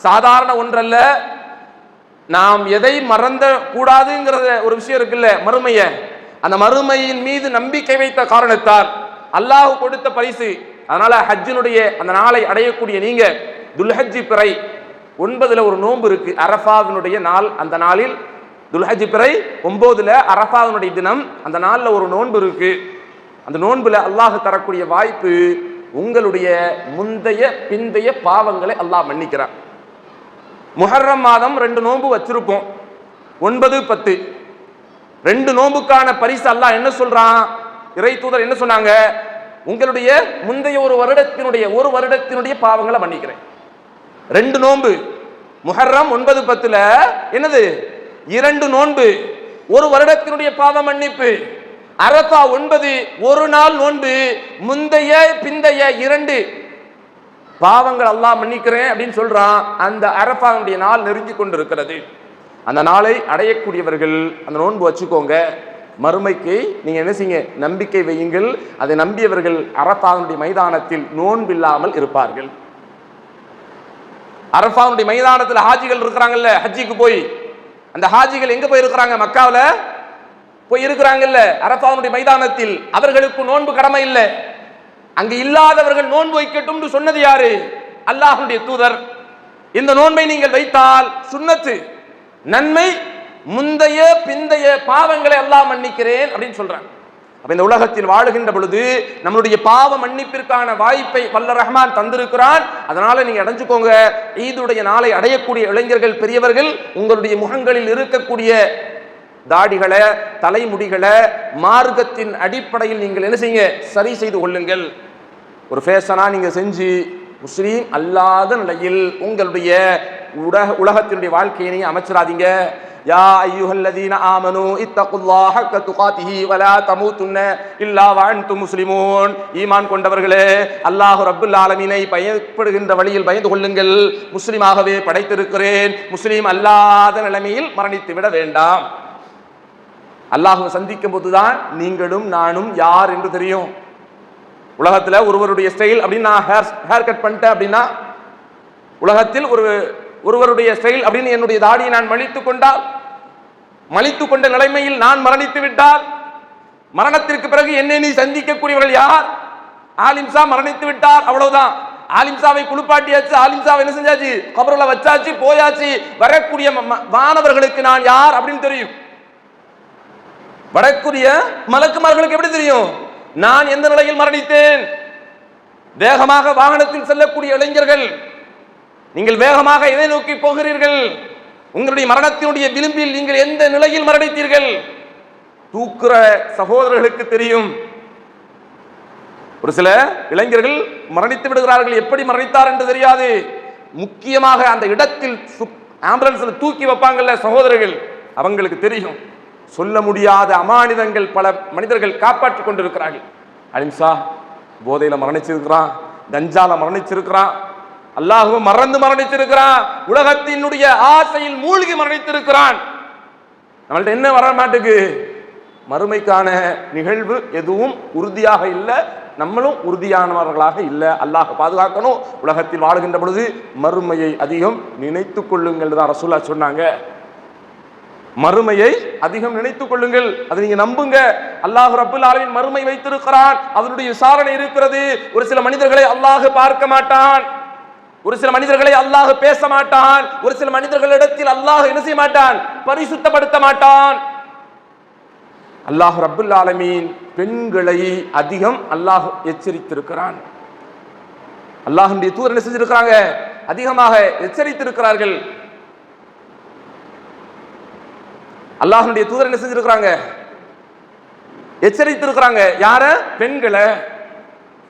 சாதாரண ஒன்றல்ல. நாம் எதை மறந்த கூடாதுங்கிறத ஒரு விஷயம் இருக்குல்ல, மறுமைய, அந்த மறுமையின் மீது நம்பிக்கை வைத்த காரணத்தால் அல்லாஹ் கொடுத்த பரிசு. அதனால ஹஜ்ஜினுடைய அந்த நாளை அடையக்கூடிய நீங்க துல்ஹஜ்ஜி பிறை 9ல் ஒரு நோன்பு இருக்கு, அரஃபாவினுடைய நாள். அந்த நாளில் துல்ஹஜ்ஜி பிறை 9ல் அரஃபாவினுடைய தினம், அந்த நாளில் ஒரு நோன்பு இருக்கு. அந்த நோன்புல அல்லாஹ் தரக்கூடிய வாய்ப்பு, உங்களுடைய முந்தைய பிந்தைய பாவங்களை அல்லாஹ் மன்னிக்கிறான். முஹர்ரம் மாதம் 2 நோன்பு வச்சிருப்போம், 9, 10, 2 நோன்புக்கான பரிசு அல்லாஹ் என்ன சொல்றான்? இறை தூதர் என்ன சொன்னாங்க? உங்களுடைய முந்தைய ஒரு வருடத்தினுடைய பாவங்களை மன்னிக்கிறேன். 2 நோன்பு, முஹர்ரம் 9, 10ல என்னது? 2 நோன்பு, ஒரு வருடத்தினுடைய பாவ மன்னிப்பு. அரஃபா 9, ஒரு நாள் நோன்பு, முந்தைய பிந்தைய 2 பாவங்கள் அல்லாஹ் மன்னிக்கிறேன் அப்படின்னு சொல்றான். அந்த அரஃபாவுடைய நாள் நெருங்கி கொண்டிருக்கிறது. அந்த நாளை அடையக்கூடியவர்கள் அந்த நோன்பு வச்சுக்கோங்க. மறுமைக்கு நீங்க என்ன செய்யுங்க? நம்பிக்கை வையுங்கள். அதை நம்பியவர்கள் அரஃபாவுடைய மைதானத்தில் நோன்பில்லாமல் இருப்பார்கள். அரஃபாவுடைய மைதானத்தில் ஹாஜிகள் இருக்கிறாங்கல்ல, ஹஜ்ஜிக்கு போய், அந்த ஹாஜிகள் எங்க போய் இருக்கிறாங்க? மக்காவுல போய் இருக்கிறாங்கல்ல, அரஃபாவுடைய மைதானத்தில். அவர்களுக்கு நோன்பு கடமை இல்லை. அங்கு இல்லாதவர்கள் நோன்பு வைக்கட்டும் சொன்னது யாரு? அல்லாஹ்வுடைய தூதர். இந்த நோன்பை நீங்கள் வைத்தால் சுன்னத்து, நன்மை, முந்தைய பிந்தைய பாவங்களை அல்லாஹ் மன்னிக்கிறேன் அப்படின்னு சொல்றாங்க. அப்ப இந்த உலகத்தில் வாழுகின்ற பொழுது நம்மளுடைய பாவ மன்னிப்பிற்கான வாய்ப்பை வல்ல ரஹ்மான் தந்திருக்கிறான். அதனால நீங்க அடைஞ்சுக்கோங்க. ஈதுடைய நாளை அடையக்கூடிய இளைஞர்கள், பெரியவர்கள், உங்களுடைய முகங்களில் இருக்கக்கூடிய தாடிகளை, தலைமுடிகளை மார்க்கத்தின் அடிப்படையில் நீங்கள் என்ன செய்யுங்க? சரி செய்து கொள்ளுங்கள். ஒரு ஃபேஷனா நீங்க செஞ்சு முஸ்லீம் அல்லாத நிலையில் உங்களுடைய உலகத்தினுடைய வாழ்க்கையை அமைச்சிடாதீங்க. யா அய்யுஹல்லதீன ஆமனூ இத்தகுல்லாஹ ஹக்க துகாத்திஹி வலா தமூதுன்ன இல்லா வஅன்தும் முஸ்லிமூன். ஈமான் கொண்டவர்களே, அல்லாஹ் ரப்புல் ஆலமீனை பயப்படுகின்ற வழியில் பயந்து கொள்ளுங்கள். முஸ்லிமாகவே படைத்திருக்கிறேன், முஸ்லீம் அல்லாத நிலைமையில் மரணித்து விட வேண்டாம். அல்லாஹ்வை சந்திக்கும் போதுதான் நீங்களும் நானும் யார் என்று தெரியும். உலகத்துல ஒருவருடைய ஸ்டைல் அப்படின்னு நான் ஹேர் கட் பண்ணிட்டேன் அப்படின்னா, உலகத்தில் ஒருவருடைய ஸ்டைல் அப்படின்னு என்னுடைய தாடியை நான் மலித்து கொண்ட நிலைமையில் நான் மரணித்து விட்டால், மரணத்திற்கு பிறகு என்னை நீ சந்திக்கக்கூடியவர்கள் யார்? ஆலிம்சா மரணித்து விட்டார், அவ்வளவுதான். ஆலிம்சாவை குளிப்பாட்டியாச்சு, ஆலிம்சாவை என்ன செஞ்சாச்சு? கபருல வச்சாச்சு, போயாச்சு. வரக்கூடிய மாணவர்களுக்கு நான் யார் அப்படின்னு தெரியும். வரக்கூடிய மலக்குமார்களுக்கு எப்படி தெரியும் நான் எந்த நிலையில் மரணித்தேன்? வேகமாக வாகனத்தில் செல்லக்கூடிய இளைஞர்கள், நீங்கள் வேகமாக எதை நோக்கி போகிறீர்கள்? உங்களுடைய மரணத்தினுடைய விளிம்பில் நீங்கள் எந்த நிலையில் மரணித்தீர்கள்? தூக்குற சகோதரர்களுக்கு தெரியும். ஒரு சில இளைஞர்கள் மரணித்து விடுகிறார்கள், எப்படி மரணித்தார் என்று தெரியாது. முக்கியமாக அந்த இடத்தில் ஆம்புலன்ஸ்ல தூக்கி வைப்பாங்கல்ல சகோதரர்கள், அவங்களுக்கு தெரியும். சொல்ல முடியாத அமானிதங்கள் பல மனிதர்கள் காப்பாற்றிக் கொண்டிருக்கிறார்கள். அலிம்சா போதையில மரணிச்சிருக்கிறான், கஞ்சால மரணிச்சிருக்கிறான், அல்லாஹ்வை மறந்து மரணித்திருக்கிறான், உலகத்தினுடைய ஆசையில் மூழ்கி மரணித்திருக்கிறான். நம்மள்ட்ட என்ன வர மாட்டுக்கு? மறுமைக்கான நிகழ்வு எதுவும் உறுதியாக இல்லை, நம்மளும் உறுதியானவர்களாக இல்லை. அல்லாஹ் பாதுகாக்கணும். உலகத்தில் வாழுகின்ற பொழுது மறுமையை அதிகம் நினைத்துக் கொள்ளுங்கள் தான் ரசூலுல்லாஹ் சொன்னாங்க. மறுமையை அதிகம் நினைத்துக் கொள்ளுங்கள், அதை நீங்க நம்புங்க. அல்லாஹ் ரப்புல் ஆலமீன் மறுமை வைத்திருக்கிறான், அதனுடைய விசாரணை இருக்கிறது. ஒரு சில மனிதர்களை அல்லாஹ் பார்க்க மாட்டான். ஒரு சில மனிதர்களை அல்லாஹ் பேச மாட்டான், ஒரு சில மனிதர்களிடத்தில் அல்லாஹ் என்ன செய்ய மாட்டான், பரிசுத்தப்படுத்த மாட்டான். அல்லாஹ் ரப்புல் ஆலமீன் பெண்களை அதிகம் அல்லாஹ் எச்சரித்திருக்கிறான். அல்லாஹ்வுடைய தூதர் என்ன செஞ்சிருக்கிறாங்க, அதிகமாக எச்சரித்திருக்கிறார்கள். அல்லாஹ்வுடைய தூதர் என்ன செஞ்சிருக்கிறாங்க, எச்சரித்திருக்கிறாங்க. யார? பெண்களை.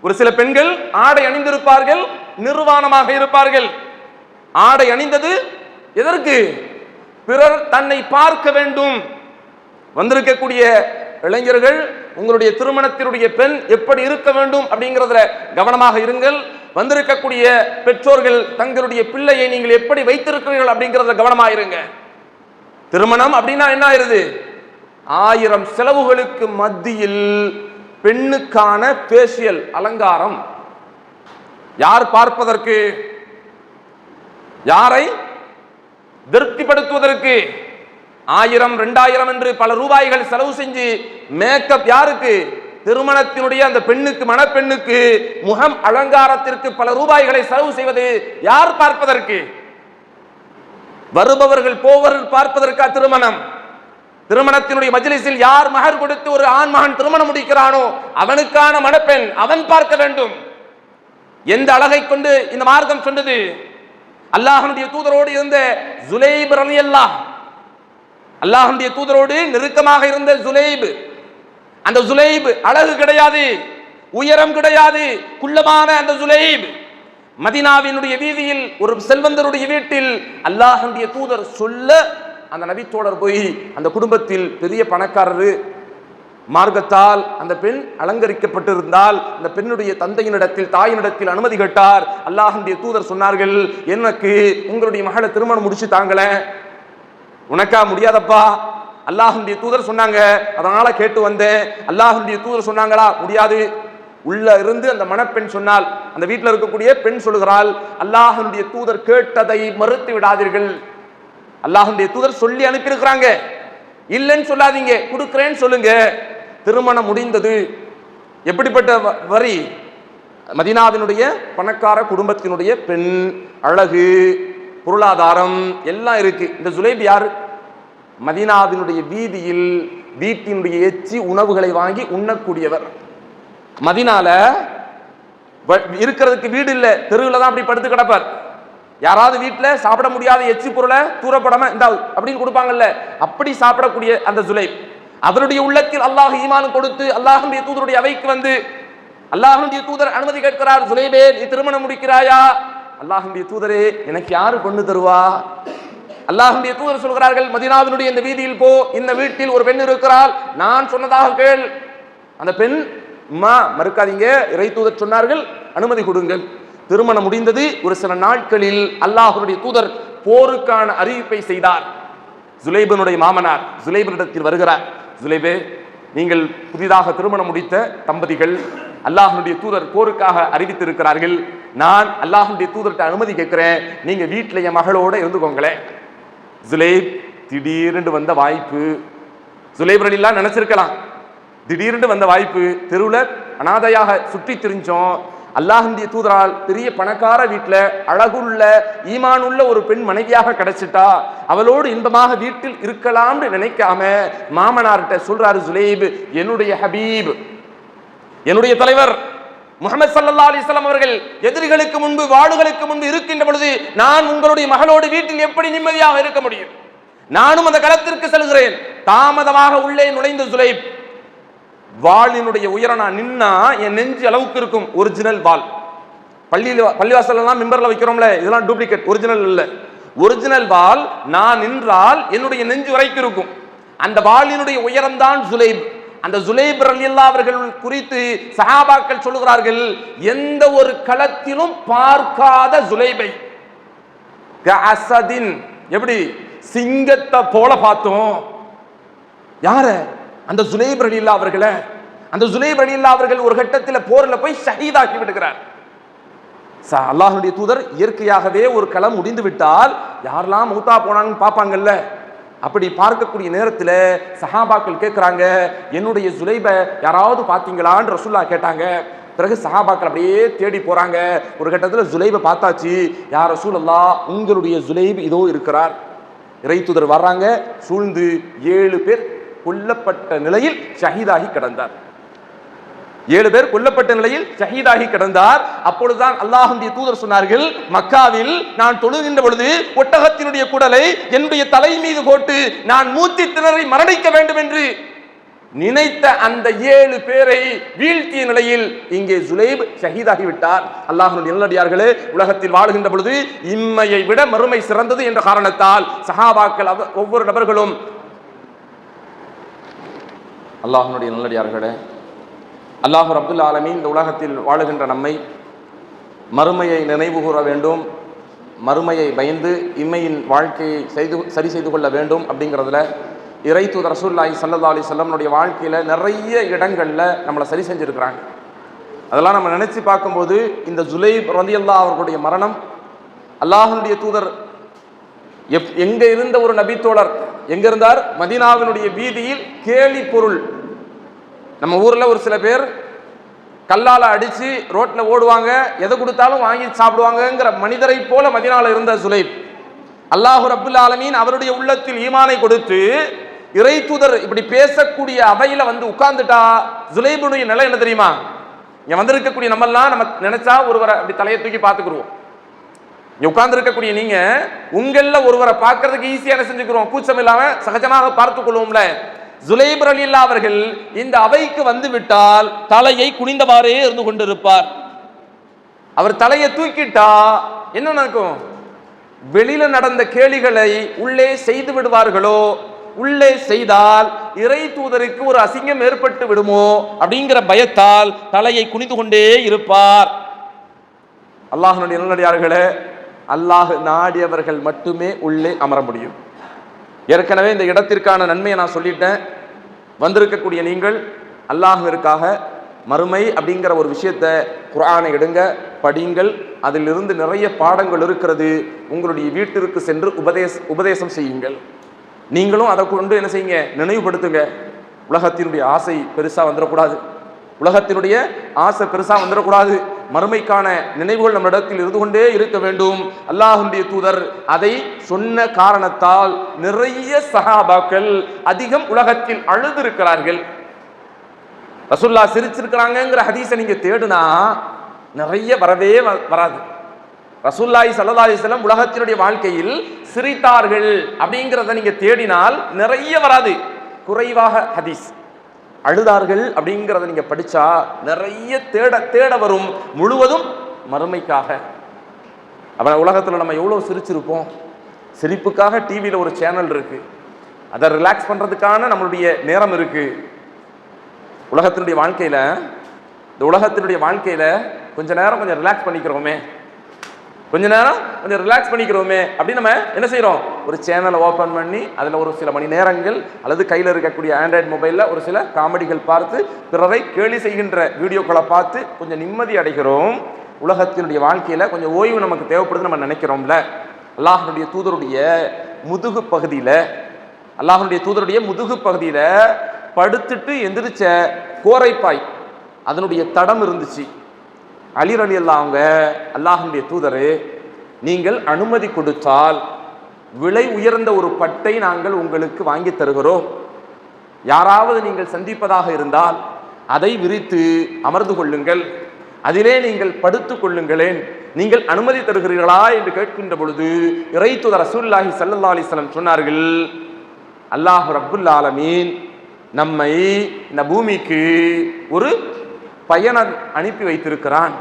ஒரு சில பெண்கள் ஆடை அணிந்திருப்பார்கள், நிர்வாணமாக இருப்பார்கள். ஆடை அணிந்தது எதற்கு? பிறர் தன்னை பார்க்க வேண்டும். வந்திருக்கக்கூடிய இளைஞர்கள், உங்களுடைய திருமணத்தினுடைய பெண் எப்படி இருக்க வேண்டும் அப்படிங்கிறதுல கவனமாக இருங்கள். வந்திருக்கக்கூடிய பெற்றோர்கள் தங்களுடைய பிள்ளையை நீங்கள் எப்படி வைத்திருக்கிறீர்கள் அப்படிங்கிறத கவனமாக இருங்க. திருமணம் அப்படின்னா என்ன ஆயிருது? 1000 செலவுகளுக்கு மத்தியில் பெண்ணுக்கான பேஷியல் அலங்காரம். யார் பார்ப்பதற்கு? யாரை திருப்திப்படுத்துவதற்கு? 1000 2000 என்று பல ரூபாய்கள் செலவு செஞ்சு மேக்கப். யாருக்கு? திருமணத்தினுடைய அந்த பெண்ணுக்கு, மணப்பெண்ணுக்கு முகம் அலங்காரத்திற்கு பல ரூபாய்களை செலவு செய்வது யார் பார்ப்பதற்கு? வருபவர்கள் போவர்கள் பார்ப்பதற்கா திருமணம்? திருமணத்தினுடைய மஜ்லிஸில் யார் மகர் கொடுத்து ஒரு ஆண் மகன் திருமணம் முடிக்கிறானோ அவனுக்கான மணப்பெண் அவன் பார்க்க வேண்டும். எந்த அழகை கொண்டு இந்த மார்க்கம் சொன்னது? அல்லாஹ்வுடைய தூதரோடு இருந்த ஜுலைப் ரலியல்லாஹ், அல்லாஹ்வுடைய தூதரோடு நெருக்கமாக இருந்த ஜுலைப். அந்த ஜுலைப் அழகு கிடையாது, உயரம் கிடையாது, குள்ளமான அந்த ஜுலைப் மதீனாவினுடைய வீதியில் ஒரு செல்வந்தருடைய வீட்டில் அல்லாஹ்வுடைய தூதர் சொல்ல அந்த நபி தோழர் போய் அந்த குடும்பத்தில் பெரிய பணக்காரரு, மார்க்கத்தால் அந்த பெண் அலங்கரிக்கப்பட்டிருந்தால் அந்த பெண்ணுடைய தந்தையினிடத்தில், தாயினிடத்தில் அனுமதி கேட்டார். அல்லாஹ்வுடைய தூதர் சொன்னார்கள், எனக்கு உங்களுடைய மகளை திருமணம் முடிச்சு தாங்களே. உனக்கா? முடியாதப்பா. அல்லாஹ்வுடைய தூதர் சொன்னாங்க, அதனால கேட்டு வந்தேன். அல்லாஹ்வுடைய தூதர் சொன்னாங்களா? முடியாது. உள்ள இருந்து அந்த மணப்பெண் சொன்னால், அந்த வீட்டில் இருக்கக்கூடிய பெண் சொல்லுகிறாள், அல்லாஹ்வுடைய தூதர் கேட்டதை மறுத்து விடாதீர்கள். அல்லாஹ்வுடைய தூதர் சொல்லி அனுப்பியிருக்கிறாங்க, இல்லைன்னு சொல்லாதீங்க, கொடுக்கிறேன்னு சொல்லுங்க. திருமணம் முடிந்தது. எப்படிப்பட்ட வரி? மதீனாவினுடைய பணக்கார குடும்பத்தினுடைய பெண், அழகு, பொருளாதாரம் எல்லாம் இருக்கு. இந்த ஜுலைப் யாரு? மதீனாவினுடைய வீதியில் வீட்டினுடைய எச்சி உணவுகளை வாங்கி உண்ணக்கூடியவர். மதீனால இருக்கிறதுக்கு வீடு இல்ல, தெருவில் தான் அப்படி படுத்து கிடப்பார். யாராவது வீட்டில் சாப்பிட முடியாத எச்சி பொருளை தூரப்படாம இந்த அப்படின்னு கொடுப்பாங்கல்ல, அப்படி சாப்பிடக்கூடிய அந்த ஜுலைப். அவருடைய உள்ளத்தில் அல்லாஹ் ஈமான் கொடுத்து அல்லாஹ்வுடைய தூதருடைய அவைக்கு வந்து அல்லாஹ்வுடைய தூதர் அனுமதி கேட்கிறார், ஜுலைபே நீ திருமணம் முடிக்கிறாயா? அல்லாஹ்வுடைய தூதரே, எனக்கு யாரு பொண்ணு தருவா? அல்லாஹ்வுடைய தூதர் சொல்கிறார்கள், மதீனாவினுடைய இந்த வீதியில் போ, இந்த வீட்டில் ஒரு பெண் இருக்கிறாள், நான் சொன்னதாக கேள். அந்த பெண், மறுக்காதீங்க, இறை தூதர் சொன்னார்கள், அனுமதி கொடுங்கள். திருமணம் முடிந்தது. ஒரு சில நாட்களில் அல்லாஹ்வுடைய தூதர் போருக்கான அறிவிப்பை செய்தார். ஜுலைபினுடைய மாமனார் ஜுலைபினிடத்தில் வருகிறார். ஜுலைபே, நீங்கள் புதிதாக திருமணம் முடித்த தம்பதிகள், அல்லாஹ்வுடைய தூதர் போருக்காக அறிவித்திருக்கிறார்கள். நான் அல்லாஹ்வுடைய தூதர்கிட்ட அனுமதி கேட்கிறேன், நீங்க வீட்டில் என் மகளோட இருந்துக்கோங்களேன். ஜுலைப் திடீரென்று வந்த வாய்ப்பு. ஜுலைப் ரலியல்லாஹு நினைச்சிருக்கலாம், திடீரென்று வந்த வாய்ப்பு. தெருவில் அனாதையாக சுற்றி திரிஞ்சோம், அல்லாஹ்வுடைய தூதரால் பெரிய பணக்கார வீட்டில் அழகுள்ள ஈமானுள்ள ஒரு பெண் மனைவியாக கிடைச்சிட்டா, அவளோடு இன்பமாக வீட்டில் இருக்கலாம்னு நினைக்காம மாமனார்கிட்ட சொல்றாரு ஜுலைப், என்னுடைய ஹபீப், என்னுடைய தலைவர் முஹம்மது ஸல்லல்லாஹு அலைஹி வஸல்லம் அவர்கள் எதிரிகளுக்கு முன்பு, வாளுகளுக்கு முன்பு இருக்கின்ற பொழுது நான் உங்களுடைய மகளோடு வீட்டில் எப்படி நிம்மதியாக இருக்க முடியும்? நானும் அந்த களத்திற்கு செல்கிறேன். தாமதமாக உள்ளே நுழைந்த ஜுலைப், வாளினுடைய உயரம் நான் நின்னா என் நெஞ்சு அளவுக்கு இருக்கும். ஒரிஜினல் வாள். பள்ளிவாசல்லாம் மிம்பர்ல வைக்கிறோம்ல, இதெல்லாம் டூப்ளிகேட், ஒரிஜினல் இல்ல. ஒரிஜினல் வாள் நான் நின்றால் என்னுடைய நெஞ்சு வரைக்கும் இருக்கும். அந்த வாளினுடைய உயரம் தான் ஜுலைப். அந்த ஜுலைப் ரலியல்லாஹு அவர்கள் குறித்து சஹாபாக்கள் சொல்லுகிறார்கள், எந்த ஒரு களத்திலும் பார்க்காத ஜுலைபை, கஅஸதின், எப்படி சிங்கத்தை போல பார்த்தோம். யார? அந்த ஜுலைப் ரலியல்லாஹு அவர்களை. அந்த ஜுலைப் ரலியல்லாஹு அவர்கள் ஒரு கட்டத்தில் போர்ல போய் ஷஹீதாக்கி விடுகிறார். அல்லாஹ்வுடைய தூதர் இயற்கையாகவே ஒரு களம் முடிந்து விட்டால் யாரெல்லாம் மௌத்தா போனாங்கன்னு பார்ப்பாங்கல்ல, அப்படி பார்க்கக்கூடிய நேரத்தில் சஹாபாக்கள் கேட்கிறாங்க, என்னுடைய ஜுலைபை யாராவது பார்த்தீங்களான்னு ரசூலுல்லாஹ் கேட்டாங்க. பிறகு சஹாபாக்கள் அப்படியே தேடி போறாங்க. ஒரு கட்டத்தில் ஜுலைபை பார்த்தாச்சு. யா ரசூலல்லாஹ், உங்களுடைய ஜுலைப் இதோ இருக்கிறார். இறை தூதர் வர்றாங்க. சூழ்ந்து 7 பேர் கொல்லப்பட்ட நிலையில் ஷஹீதாகி கிடந்தார். 7 பேர் கொல்லப்பட்ட நிலையில் ஷஹீதாகி கிடந்தார். அப்பொழுதுதான் அல்லாஹ்வுடைய தூதர் சொன்னார்கள், மக்காவில் நான் தொழுகின்ற பொழுது ஒட்டகத்தினுடைய குடலை என்னுடைய தலை மீது போட்டு நான் மூச்சு திணறி மரணிக்க வேண்டும் என்று நினைத்த அந்த 7 பேரை வீழ்த்திய நிலையில் இங்கே ஜுலைப் ஷஹீதாகி விட்டார். அல்லாஹ்வுடைய நல்லடியார்களே, உலகத்தில் வாழுகின்ற பொழுது இம்மையை விட மறுமை சிறந்தது என்ற காரணத்தால் சஹாபாக்கள் ஒவ்வொரு நபர்களும், அல்லாஹ்வுடைய நல்லடியார்களே, அல்லாஹ் ரப்புல் ஆலமீன் இந்த உலகத்தில் வாழுகின்ற நம்மை மறுமையை நினைவு கூற வேண்டும், மறுமையை பயந்து இம்மையின் வாழ்க்கையை சரி செய்து கொள்ள வேண்டும் அப்படிங்கிறதுல இறை தூதர் ரசூலுல்லாஹி ஸல்லல்லாஹு அலைஹி வஸல்லமுடைய வாழ்க்கையில் நிறைய இடங்களில் நம்மளை சரி செஞ்சுருக்கிறாங்க. அதெல்லாம் நம்ம நினச்சி பார்க்கும்போது இந்த ஜுலைப் ரலியல்லாஹு அவர்களுடைய மரணம், அல்லாஹ்வுடைய தூதர் எங்கே இருந்த ஒரு நபித்தோழர் எங்கே இருந்தார்? மதீனாவினுடைய வீதியில் கேலி பொருள். நம்ம ஊரில் ஒரு சில பேர் கல்லால் அடித்து ரோட்டில் ஓடுவாங்க, எதை கொடுத்தாலும் வாங்கி சாப்பிடுவாங்கங்கிற மனிதரை போல மதீனாவில் இருந்த ஜுலைப், அல்லாஹ் ரப்புல் ஆலமீன் அவருடைய உள்ளத்தில் ஈமானை கொடுத்து இறை தூதர் இப்படி பேசக்கூடிய அவையில் வந்து உட்கார்ந்துட்டா ஜுலைபுடைய நிலை என்ன தெரியுமா? இங்கே வந்திருக்கக்கூடிய நம்மெல்லாம் நம்ம நினைச்சா ஒருவரை அப்படி தலையை தூக்கி பார்த்துக்குருவோம். இங்கே உட்கார்ந்து இருக்கக்கூடிய நீங்க உங்கள ஒருவரை பார்க்கறதுக்கு ஈஸியாக செஞ்சுக்கிறோம், கூச்சம் இல்லாம சகஜமாக பார்த்துக் கொள்வோம்ல. ஜுலைப் ரலியல்லாஹு அவர்கள் இந்த அவைக்கு வந்து விட்டால் தலையை குனிந்தவாறே இருந்து கொண்டிருப்பார். அவர் தலையை தூக்கிட்டா என்ன நடக்கும்? வெளியில நடந்த கேலிகளை உள்ளே செய்து விடுவார்களோ, உள்ளே செய்தால் இறை தூதருக்கு ஒரு அசிங்கம் ஏற்பட்டு விடுமோ அப்படிங்கிற பயத்தால் தலையை குனிந்து கொண்டே இருப்பார். அல்லாஹ்வுடைய நல்லடியார்களே, அல்லாஹ் நாடியவர்கள் மட்டுமே உள்ளே அமர முடியும். ஏற்கனவே இந்த இடத்திற்கான நன்மையை நான் சொல்லிட்டேன். வந்திருக்கக்கூடிய நீங்கள் அல்லாஹ்விற்காக மறுமை அப்படிங்கிற ஒரு விஷயத்தை குர்ஆனை எடுங்க, படியுங்கள். அதிலிருந்து நிறைய பாடங்கள் இருக்கிறது. உங்களுடைய வீட்டிற்கு சென்று உபதேசம் செய்யுங்கள். நீங்களும் அதை கொண்டு என்ன செய்யுங்க? நினைவுபடுத்துங்க. உலகத்தினுடைய ஆசை பெருசாக வந்துடக்கூடாது. உலகத்தினுடைய ஆசை பெருசாக வந்துடக்கூடாது. மறுமைக்கான நினைவுகள் நம்ம இடத்தில் இருந்து கொண்டே இருக்க வேண்டும். அல்லாஹ்வுடைய தூதர் அதை சொன்ன காரணத்தால் நிறைய சஹாபாக்கள் அதிகம் உலகத்தில் அழுதிருக்கிறார்கள். ரசூலுல்லாஹ் சிரிச்சிருக்கிறாங்கிற ஹதீஸை நீங்க தேடுனா நிறைய வரவே வராது. ரசூலுல்லாஹி ஸல்லல்லாஹு அலைஹி வஸல்லம் உலகத்தினுடைய வாழ்க்கையில் சிரித்தார்கள் அப்படிங்கிறத நீங்க தேடினால் நிறைய வராது, குறைவாக ஹதீஸ். அழுதார்கள் அப்படிங்கிறத நீங்க படிச்சா நிறைய தேட வரும், முழுவதும் மறுமைக்காக. அப்ப உலகத்தில் நம்ம எவ்வளோ சிரிச்சிருப்போம். சிரிப்புக்காக டிவியில் ஒரு சேனல் இருக்கு, அதை ரிலாக்ஸ் பண்றதுக்கான நம்மளுடைய நேரம் இருக்கு. உலகத்தினுடைய வாழ்க்கையில கொஞ்ச நேரம் கொஞ்சம் ரிலாக்ஸ் பண்ணிக்கிறோமே, அப்படின்னு நம்ம என்ன செய்யறோம்? ஒரு சேனலை ஓபன் பண்ணி அதில் ஒரு சில மணி நேரங்கள் அல்லது கையில் இருக்கக்கூடிய ஆண்ட்ராய்டு மொபைலில் ஒரு சில காமெடிகள் பார்த்து பிறரை கேலி செய்கின்ற வீடியோக்களை பார்த்து கொஞ்சம் நிம்மதி அடைகிறோம். உலகத்தினுடைய வாழ்க்கையில் கொஞ்சம் ஓய்வு நமக்கு தேவைப்படுது நம்ம நினைக்கிறோம்ல. அல்லாஹ்வுடைய தூதருடைய முதுகு பகுதியில் படுத்துட்டு எந்திரிச்ச கோரைப்பாய் அதனுடைய தடம் இருந்துச்சு. அலி ரலியல்லாஹு அவங்க, அல்லாஹ்வுடைய தூதரே, நீங்கள் அனுமதி கொடுத்தால் விலை உயர்ந்த ஒரு பட்டை நாங்கள் உங்களுக்கு வாங்கி தருகிறோம். யாராவது நீங்கள் சந்திப்பதாக இருந்தால் அதை விரித்து அமர்ந்து கொள்ளுங்கள், அதிலே நீங்கள் படுத்து கொள்ளுங்களேன், நீங்கள் அனுமதி தருகிறீர்களா என்று கேட்கின்ற பொழுது இறை தூதர் ரசூலுல்லாஹி ஸல்லல்லாஹு அலைஹி வஸல்லம் சொன்னார்கள், அல்லாஹ் ரப்புல் ஆலமீன் நம்மை இந்த பூமிக்கு ஒரு பயணம் அனுப்பி வைத்திருக்கிறான்.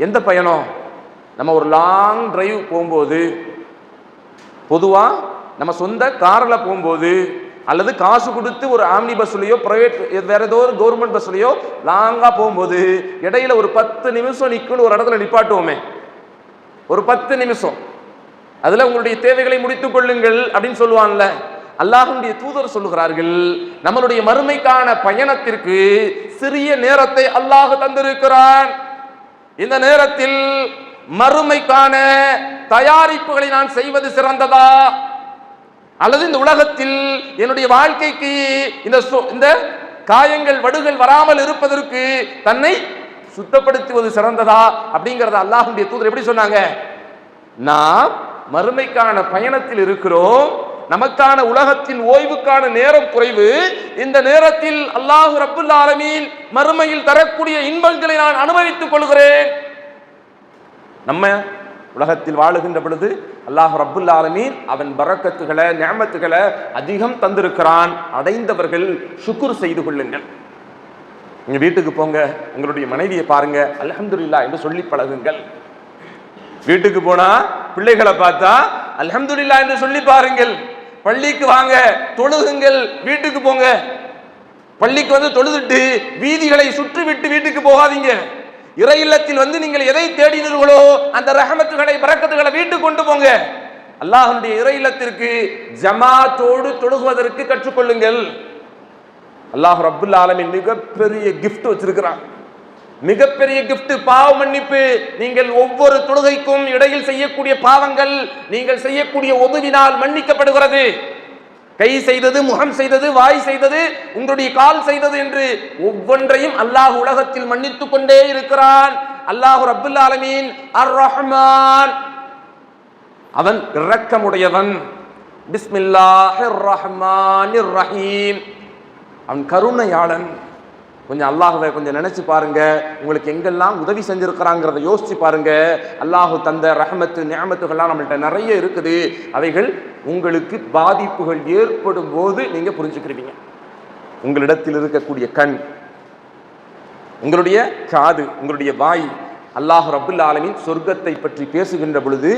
எந்த பயணம்? நம்ம ஒரு லாங் டிரைவ் போகும்போது, பொதுவாக நம்ம சொந்த காரில் போகும்போது அல்லது காசு கொடுத்து ஒரு ஆம்னி பஸ்லையோ பிரைவேட் வேற ஏதோ ஒரு கவர்மெண்ட் பஸ்லையோ லாங்காக போகும்போது இடையில ஒரு 10 நிமிஷம் நிற்குன்னு ஒரு இடத்துல நிப்பாட்டுவோமே, ஒரு 10 நிமிஷம், அதில் உங்களுடைய தேவைகளை முடித்துக் கொள்ளுங்கள் அப்படின்னு சொல்லுவான்ல. அல்லாஹ்வுடைய தூதர் சொல்லுகிறார்கள், நம்மளுடைய மறுமைக்கான பயணத்திற்கு சிறிய நேரத்தை அல்லாஹ் தந்திருக்கிறான். இந்த நேரத்தில் மறுமைக்கான தயாரிப்புகளை நான் செய்வது சிறந்ததா, அல்லது இந்த உலகத்தில் என்னுடைய வாழ்க்கைக்கு இந்த காயங்கள் வடுகள் வராமல் இருப்பதற்கு தன்னை சுத்தப்படுத்துவது சிறந்ததா அப்படிங்கறத அல்லாஹ்வுடைய தூதர் எப்படி சொன்னாங்க? நாம் மறுமைக்கான பயணத்தில் இருக்கிறோம், நமக்கான உலகத்தின் ஓய்வுக்கான நேரம் குறைவு. இந்த நேரத்தில் அல்லாஹ் ரப்புல் ஆலமீன் மறுமையில் தரக்கூடிய இன்பங்களை நான் அனுபவித்துக் கொள்கிறேன். நம்ம உலகத்தில் வாழுகின்ற பொழுது அல்லாஹ் ரப்புல் ஆலமீன் அவன் பரக்கத்துகளை நிஅமத்துகளை அதிகம் தந்திருக்கிறான். அடைந்தவர்கள் ஷுக்ர் செய்து கொள்ளுங்கள். நீங்க வீட்டுக்கு போங்க, உங்களுடைய மனைவியை பாருங்க, அல்ஹம்துலில்லாஹ் என்று சொல்லி பழகுங்கள். வீட்டுக்கு போனா பிள்ளைகளை பார்த்தா அல்ஹம்துலில்லாஹ் என்று சொல்லி பாருங்கள். பள்ளிக்கு வாங்க, தொழுகுங்கள், வீட்டுக்கு போங்க. பள்ளிக்கு வந்து தொழுதுட்டு வீதிகளை சுற்றி விட்டு வீட்டுக்கு போகாதீங்க. இறை இல்லத்தில் வந்து நீங்கள் எதை தேடினீர்களோ அந்த ரஹமத்துகளை பரக்கத்துகளை வீட்டுக்கு கொண்டு போங்க. அல்லாஹ்வுடைய இறை இல்லத்திற்கு ஜமாத்தோடு தொழுகுவதற்கு கற்றுக்கொள்ளுங்கள். அல்லாஹ் ரப்புல் ஆலமீன் மிகப்பெரிய கிஃப்ட் வச்சிருக்கிறான். மிகப்பெரிய கிஃப்ட் பாவ மன்னிப்பு. நீங்கள் ஒவ்வொரு தொழுகைக்கும் இடையில் செய்யக்கூடிய பாவங்கள் நீங்கள் செய்யக்கூடிய உதவினால் மன்னிக்கப்படுகிறது. கை செய்தது, முகம் செய்தது, வாய் செய்தது, உங்களுடைய கால் செய்தது என்று ஒவ்வொன்றையும் அல்லாஹ் உலகத்தில் மன்னித்துக் கொண்டே இருக்கிறான். அல்லாஹ் ரப்புல் ஆலமீன் அர் ரஹ்மான், அவன் இரக்கமுடையவன். பிஸ்மில்லாஹிர் ரஹ்மானிர் ரஹீம், அவன் கருணையாளன். கொஞ்சம் அல்லாஹ்வை கொஞ்சம் நினைச்சு பாருங்க. உங்களுக்கு எங்கெல்லாம் உதவி செஞ்சிருக்கிறாங்கிறத யோசிச்சு பாருங்க. அல்லாஹ் தந்த ரஹமத்து நிஅமத்துகள்லாம் நம்மள்ட்ட நிறைய இருக்குது. அவைகள் உங்களுக்கு பாதிப்புகள் ஏற்படும் போது நீங்க புரிஞ்சுக்கிறீங்க. உங்களிடத்தில் இருக்கக்கூடிய கண், உங்களுடைய காது, உங்களுடைய வாய், அல்லாஹ் ரப்புல் ஆலமீன் சொர்க்கத்தை பற்றி பேசுகின்ற பொழுது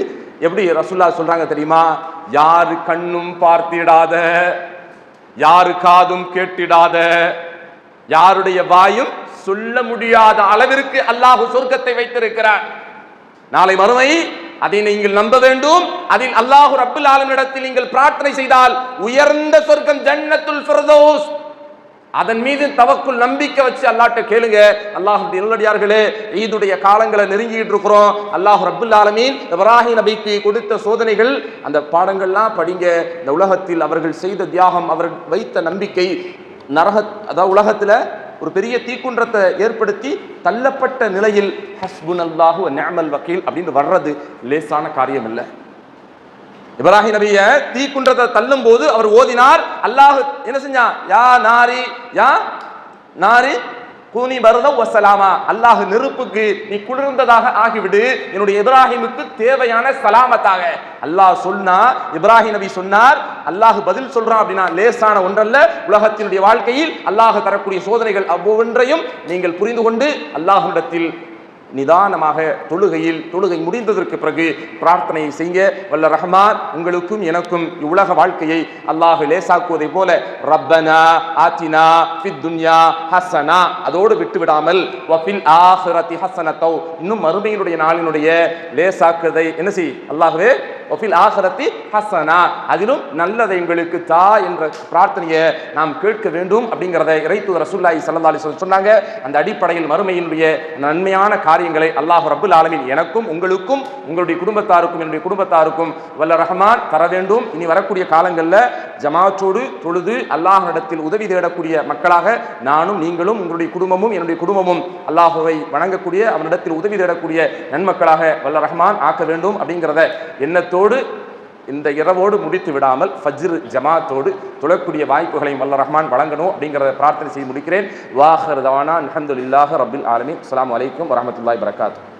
எப்படி ரசூலுல்லாஹ் சொல்றாங்க தெரியுமா? யாரு கண்ணும் பார்த்திடாத, யாரு காதும் கேட்டிடாத, யாருடைய வாயும் சொல்ல முடியாத அளவிற்கு அல்லாஹ் சொர்க்கத்தை வைத்திருக்கிறார். நாளை மறுமை அதை நீங்கள் நம்ப வேண்டும். அதில் அல்லாஹ் ரப்புல் ஆலமீனிடத்தில் நீங்கள் பிரார்த்தனை செய்தால் உயர்ந்த சொர்க்கம் ஜன்னத்துல் ஃபிர்தௌஸ், அதன் மீது தவக்குல் நம்பிக்கை வச்சு அல்லாஹ்ட்ட கேளுங்க. அல்லாஹ்வுடைய நல்லடியார்களே, ஈதுடைய காலங்களை நெருங்கிட்டு இருக்கிறோம். அல்லாஹ் ரப்புல் ஆலமீன் இப்ராஹிம் நபிக்கு கொடுத்த சோதனைகள், அந்த பாடங்கள்லாம் படிங்க. இந்த உலகத்தில் அவர்கள் செய்த தியாகம், அவர்கள் வைத்த நம்பிக்கை, அதாவது உலகத்துல ஒரு பெரிய தீக்குன்றத்தை ஏற்படுத்தி தள்ளப்பட்ட நிலையில் ஹஸ்புனல்லாஹு வ நிஅமல் வக்கீல் அப்படின்னு வர்றது லேசான காரியம் இல்லை. இப்ராஹிம் நபிய தீக்குன்றத்தை தள்ளும் போது அவர் ஓதினார். அல்லாஹ் என்ன செஞ்சான்? யா நாரி, யா நாரி கூனி பர்த வசலாமா, அல்லாஹ் நெருப்புக்கு நீ குளிர்ந்ததாக ஆகிவிடு, என்னுடைய இப்ராஹிமுக்கு தேவையான சலாமத்தாக. அல்லாஹ் சொன்னா, இப்ராஹிம் நபி சொன்னார், அல்லாஹ் பதில் சொல்றான் அப்படின்னா லேசான ஒன்றல்ல. உலகத்தினுடைய வாழ்க்கையில் அல்லாஹ் தரக்கூடிய சோதனைகள் ஒவ்வொன்றையும் நீங்கள் புரிந்து கொண்டு அல்லாஹ்விடத்தில் நிதானமாக தொழுகை முடிந்ததற்கு பிறகு பிரார்த்தனையை செய்ய வல்ல ரஹ்மான் உங்களுக்கும் எனக்கும் இவ்வுலக வாழ்க்கையை அல்லாஹ் லேசாக்குவதை போல ரப்பனா ஆத்தினா ஃபித் துன்யா ஹஸனா அதோடு விட்டு விடாமல் வஃபில் ஆஹிரத்தி ஹஸனத்தௌ, இன்னும் மறுமையினுடைய நாளினுடைய லேசாக்குவதை என்ன செய் அல்லாஹ்வே, வஃபில் ஆஹிரத்தி ஹஸனா, அதிலும் நல்லதை எங்களுக்கு தா என்ற பிரார்த்தனையை நாம் கேட்க வேண்டும் அப்படிங்கிறத இறைத்தூதர் ரசூலுல்லாஹி ஸல்லல்லாஹு அலைஹி வஸல்லம் சொன்னாங்க. அந்த அடிப்படையில் மறுமையினுடைய நன்மையான காரியங்களை அல்லாஹ் ரப்புல் ஆலமீன் எனக்கும் உங்களுக்கும் உங்களுடைய குடும்பத்தாருக்கும் என்னுடைய குடும்பத்தாருக்கும் வல்ல ரஹ்மான் தர வேண்டும். இனி வரக்கூடிய காலங்களில் ஜமாத்தோடு தொழுது அல்லாஹ்விடத்தில் உதவி தேடக்கூடிய மக்களாக நானும் நீங்களும் உங்களுடைய குடும்பமும் என்னுடைய குடும்பமும் அல்லாஹுவை வணங்கக்கூடிய அவனிடத்தில் உதவி தேடக்கூடிய நன்மக்களாக வல்ல ரஹ்மான் ஆக்க வேண்டும் அப்படிங்கிறத எண்ணத்தோடு இந்த இரவோடு முடித்து விடாமல் ஃபஜ்ர் ஜமாத்தோடு தொழக்கூடிய வாய்ப்புகளையும் வல்ல ரஹ்மான் வழங்கணும் அப்படிங்கிறத பிரார்த்தனை செய்து முடிக்கிறேன். வாஹிர் தவானா அல்ஹம்துலில்லாஹி ரப்பில் ஆலமீன். அஸ்ஸலாமு அலைக்கும் வரஹ்மத்துல்லாஹி வபரகாத்துஹு.